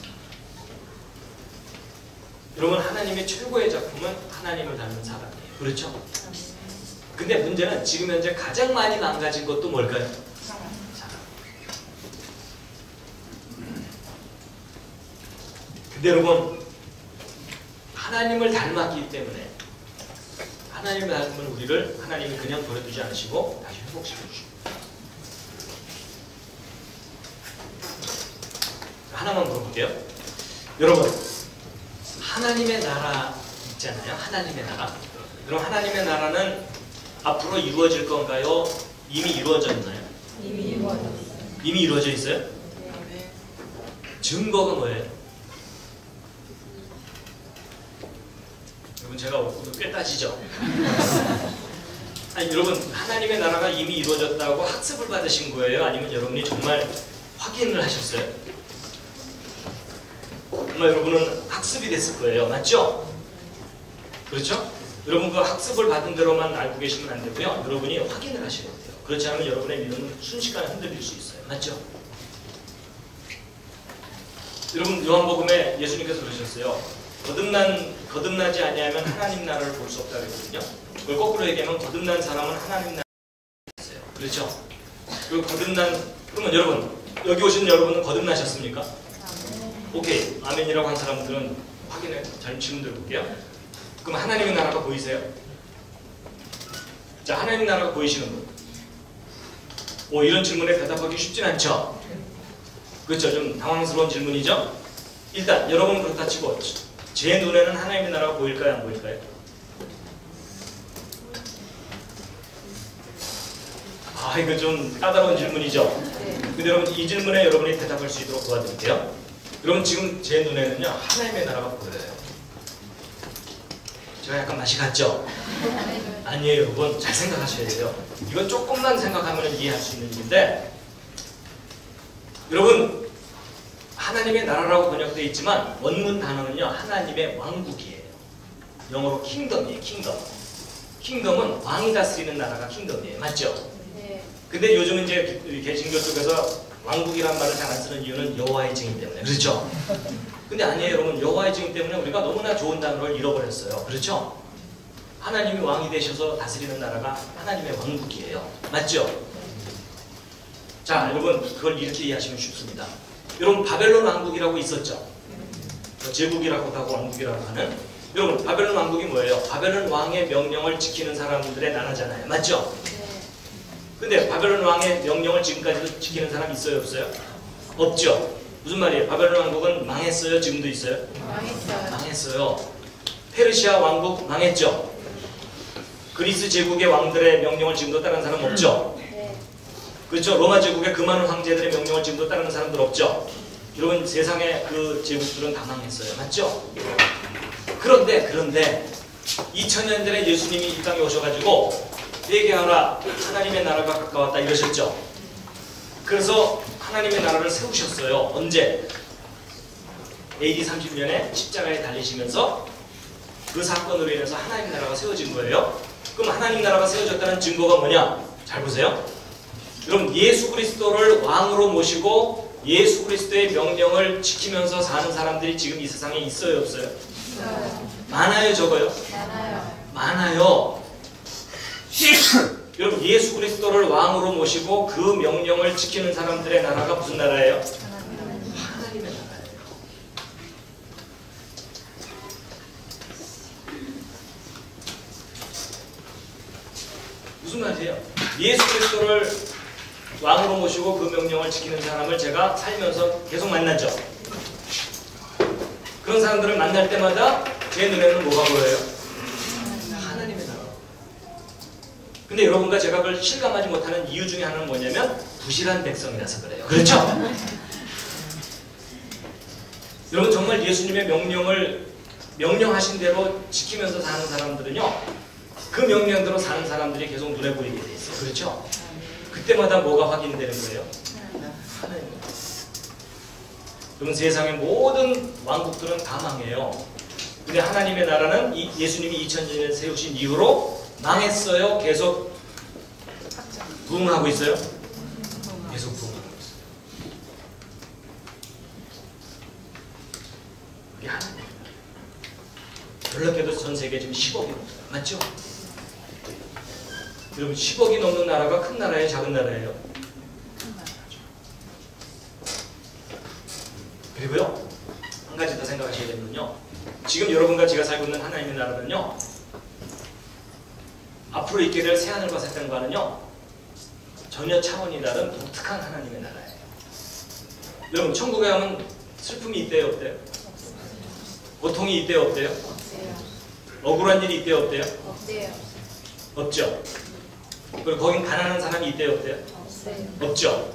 여러분 하나님의 최고의 작품은 하나님을 닮은 사람이에요. 그렇죠? 근데 문제는 지금 현재 가장 많이 망가진 것도 뭘까요? 사람. 근데 여러분 하나님을 닮았기 때문에 하나님을 닮은 우리를 하나님이 그냥 버려두지 않으시고 다시 회복시켜 주십니다. 하나만 물어볼게요. 여러분 하나님의 나라 있잖아요. 하나님의 나라. 그럼 하나님의 나라는 앞으로 이루어질 건가요? 이미 이루어졌나요? 이미 이루어졌어요. 이미 이루어져 있어요? 네. 증거가 뭐예요? 여러분 제가 오늘 꽤 따지죠? 아니 여러분 하나님의 나라가 이미 이루어졌다고 학습을 받으신 거예요? 아니면 여러분이 정말 확인을 하셨어요? 정말 여러분은 학습이 됐을 거예요. 맞죠? 그렇죠? 여러분 그 학습을 받은 대로만 알고 계시면 안 되고요. 여러분이 확인을 하셔야 돼요. 그렇지 않으면 여러분의 믿음은 순식간에 흔들릴 수 있어요. 맞죠? 여러분 요한복음에 예수님께서 그러셨어요. 거듭나지 아니하면 하나님 나라를 볼 수 없다 그랬거든요. 그걸 거꾸로 얘기하면 거듭난 사람은 하나님 나라를 있어요. 그렇죠? 그리고 그러면 여러분 여기 오신 여러분은 거듭나셨습니까? 오케이. 아멘이라고 한 사람들은 확인해. 잘 질문 들어볼게요. 그럼 하나님의 나라가 보이세요? 자, 하나님의 나라가 보이시는 분. 이런 질문에 대답하기 쉽진 않죠? 그렇죠? 좀 당황스러운 질문이죠? 일단 여러분은 그렇다 치고 제 눈에는 하나님의 나라가 보일까요? 안 보일까요? 이거 좀 까다로운 질문이죠? 근데 여러분 이 질문에 여러분이 대답할 수 있도록 도와드릴게요. 여러분 지금 제 눈에는요 하나님의 나라가 보여요. 제가 약간 맛이 갔죠? 아니에요 여러분. 잘 생각하셔야 돼요. 이건 조금만 생각하면 이해할 수 있는 일인데, 여러분 하나님의 나라라고 번역되어 있지만 원문 단어는요 하나님의 왕국이에요. 영어로 킹덤이에요. 킹덤은 왕이 다스리는 나라가 킹덤이에요. 맞죠? 근데 요즘은 이제 개신교 쪽에서 왕국이란 말을 잘 안 쓰는 이유는 여호와의 증인 때문에. 그렇죠? 근데 아니에요 여러분. 여호와의 증인 때문에 우리가 너무나 좋은 단어를 잃어버렸어요. 그렇죠? 하나님이 왕이 되셔서 다스리는 나라가 하나님의 왕국이에요. 맞죠? 자 여러분 그걸 이렇게 이해하시면 쉽습니다. 여러분 바벨론 왕국이라고 있었죠? 제국이라고 하고 왕국이라고 하는. 여러분 바벨론 왕국이 뭐예요? 바벨론 왕의 명령을 지키는 사람들의 나라잖아요. 맞죠? 근데 바벨론 왕의 명령을 지금까지도 지키는 사람 있어요? 없어요? 없죠? 무슨 말이에요? 바벨론 왕국은 망했어요? 지금도 있어요? 망했어요. 페르시아 왕국 망했죠? 그리스 제국의 왕들의 명령을 지금도 따르는 사람 없죠? 그렇죠? 로마 제국의 그 많은 황제들의 명령을 지금도 따르는 사람들 없죠? 여러분 세상의 그 제국들은 다 망했어요. 맞죠? 그런데 2000년 전에 예수님이 이 땅에 오셔가지고 회개하라 하나님의 나라가 가까웠다 이러셨죠. 그래서 하나님의 나라를 세우셨어요. 언제? AD 30년에 십자가에 달리시면서 그 사건으로 인해서 하나님 나라가 세워진 거예요. 그럼 하나님 나라가 세워졌다는 증거가 뭐냐? 잘 보세요. 여러분 예수 그리스도를 왕으로 모시고 예수 그리스도의 명령을 지키면서 사는 사람들이 지금 이 세상에 있어요? 없어요? 많아요? 적어요? 많아요. 여러분 예수 그리스도를 왕으로 모시고 그 명령을 지키는 사람들의 나라가 무슨 나라예요? 하나님의 나라예요. 무슨 말이에요? 예수 그리스도를 왕으로 모시고 그 명령을 지키는 사람을 제가 살면서 계속 만났죠. 그런 사람들을 만날 때마다 제 눈에는 뭐가 보여요? 근데 여러분과 제가 그걸 실감하지 못하는 이유 중에 하나는 뭐냐면 부실한 백성이라서 그래요. 그렇죠? 여러분 정말 예수님의 명령하신 대로 지키면서 사는 사람들은요 그 명령대로 사는 사람들이 계속 눈에 보이게 돼 있어요. 그렇죠? 그때마다 뭐가 확인되는 거예요? 하나님. 여러분 세상의 모든 왕국들은 다 망해요. 근데 하나님의 나라는 예수님이 2000년에 세우신 이후로 망했어요? 계속 부흥하고 있어요? 계속 부흥하고 있어요. 그게 하나님. 놀랍게도 전 세계에 지금 10억이 넘어요. 맞죠? 여러분 10억이 넘는 나라가 큰 나라예요? 작은 나라예요? 큰 나라죠. 그리고요 한 가지 더 생각하셔야 되는 건요, 지금 여러분과 제가 살고 있는 하나님의 나라는요 앞으로 있게 될 새하늘과 새 땅과는요 전혀 차원이 다른 독특한 하나님의 나라예요. 여러분 천국에 가면 슬픔이 있대요? 없대요? 고통이 있대요? 없대요? 억울한 일이 있대요? 없대요? 없죠? 그리고 거긴 가난한 사람이 있대요? 없대요? 없죠?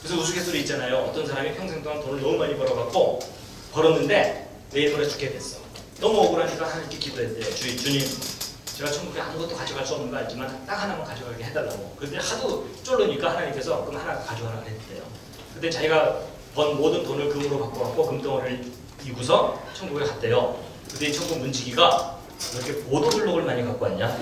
그래서 우스갯소리 있잖아요. 어떤 사람이 평생 동안 돈을 너무 많이 벌었는데 내일 모레 죽게 됐어. 너무 억울하니까 하나님께 기도했대요. 주님, 제가 천국에 아무것도 가져갈 수 없는 거 알지만 딱 하나만 가져가게 해달라고. 그런데 하도 쫄르니까 하나님께서 그럼 하나 가져가라 그랬대요. 그때 자기가 번 모든 돈을 금으로 바꿔갖고 금덩어리를 이고서 천국에 갔대요. 근데 이 천국 문지기가 이렇게 보도블록을 많이 갖고 왔냐?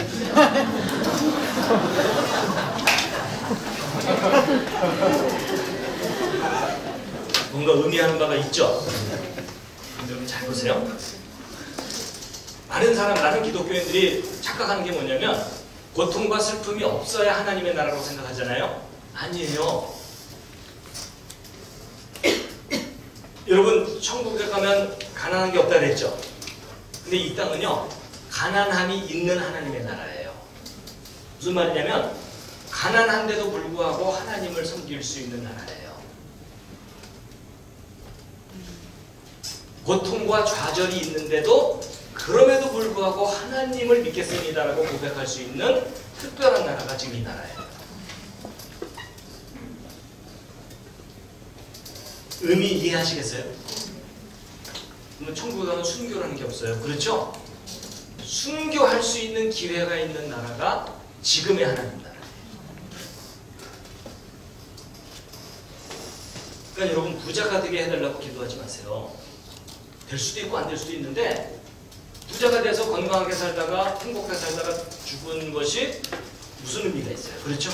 뭔가 의미하는 바가 있죠? 여러분 잘 보세요. 많은 기독교인들이 착각하는 게 뭐냐면 고통과 슬픔이 없어야 하나님의 나라라고 생각하잖아요. 아니에요. 여러분 여러분 천국에 가면 가난한 게 없다 그랬죠? 근데 이 땅은요 가난함이 있는 하나님의 나라예요. 무슨 말이냐면 가난한데도 불구하고 하나님을 섬길 수 있는 나라예요. 고통과 좌절이 있는데도 그럼에도 불구하고 하나님을 믿겠습니다라고 고백할 수 있는 특별한 나라가 지금 이 나라예요. 의미 이해하시겠어요? 천국에 가면 순교라는 게 없어요. 그렇죠? 순교할 수 있는 기회가 있는 나라가 지금의 하나님 나라예요. 그러니까 여러분 부자가 되게 해달라고 기도하지 마세요. 될 수도 있고 안 될 수도 있는데 부자가 돼서 건강하게 살다가 행복하게 살다가 죽은 것이 무슨 의미가 있어요? 그렇죠?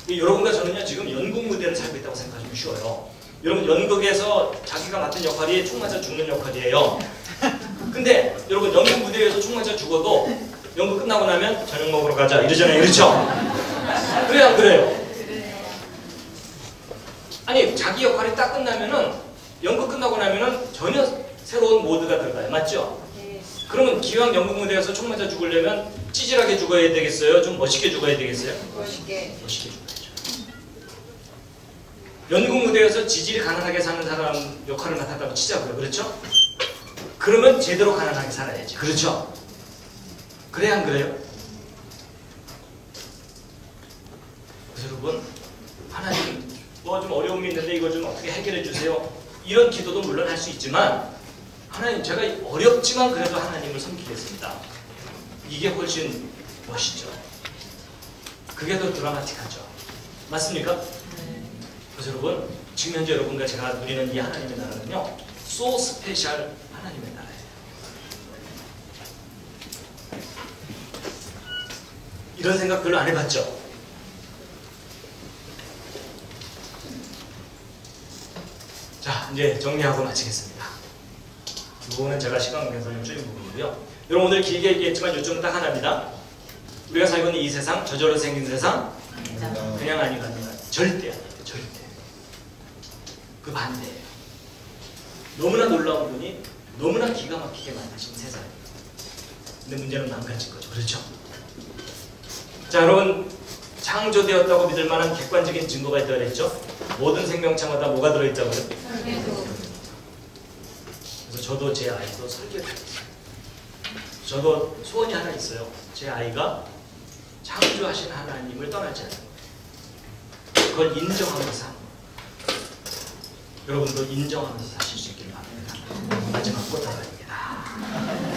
여러분과 저는요 지금 연극 무대를 살고 있다고 생각하시면 쉬워요. 여러분 연극에서 자기가 맡은 역할이 총 맞아 죽는 역할이에요. 근데 여러분 연극 무대에서 총 맞아 죽어도 연극 끝나고 나면 저녁 먹으러 가자 이러잖아요. 그렇죠? 그래요 안 그래요? 아니 자기 역할이 딱 끝나면은 연극 끝나고 나면은 전혀 새로운 모드가 들어가요. 맞죠? 그러면 기왕 연극 무대에서 총 맞아 죽으려면 찌질하게 죽어야 되겠어요? 좀 멋있게 죽어야 되겠어요? 멋있게. 멋있게 죽어야죠. 연극 무대에서 지질이 가난하게 사는 사람 역할을 맡았다고 치자고요. 그렇죠? 그러면 제대로 가난하게 살아야지. 그렇죠? 그래야 안 그래요? 그래서 여러분 하나님 뭐 좀 어려움이 있는데 이거 좀 어떻게 해결해 주세요. 이런 기도도 물론 할 수 있지만 하나님 제가 어렵지만 그래도 하나님을 섬기겠습니다. 이게 훨씬 멋있죠. 그게 더 드라마틱하죠. 맞습니까? 그래서 여러분 지금 현재 여러분과 제가 누리는 이 하나님의 나라는요 so 스페셜 하나님의 나라예요. 이런 생각 별로 안 해봤죠? 자 이제 정리하고 마치겠습니다. 이 부분은 제가 시간 관계상 줄인 부분이고요. 여러분 오늘 길게 얘기했지만 요점은 딱 하나입니다. 우리가 살고 있는 이 세상, 저절로 생긴 세상 그냥 아니가 아니라 절대 아니에요. 절대. 그 반대예요. 너무나 놀라운 분이 너무나 기가 막히게 만드신 세상입니다. 근데 문제는 망가진 거죠. 그렇죠? 자 여러분 창조되었다고 믿을 만한 객관적인 증거가 있다고 그랬죠? 모든 생명체마다 뭐가 들어있다고요? 그래서 저도 제 아이도 설계됐어요. 저도 소원이 하나 있어요. 제 아이가 창조하신 하나님을 떠나지 않는 거예요. 그걸 인정하면서 사는 거예요. 여러분도 인정하면서 사실 수 있기를 바랍니다. 마지막 꽃다발입니다.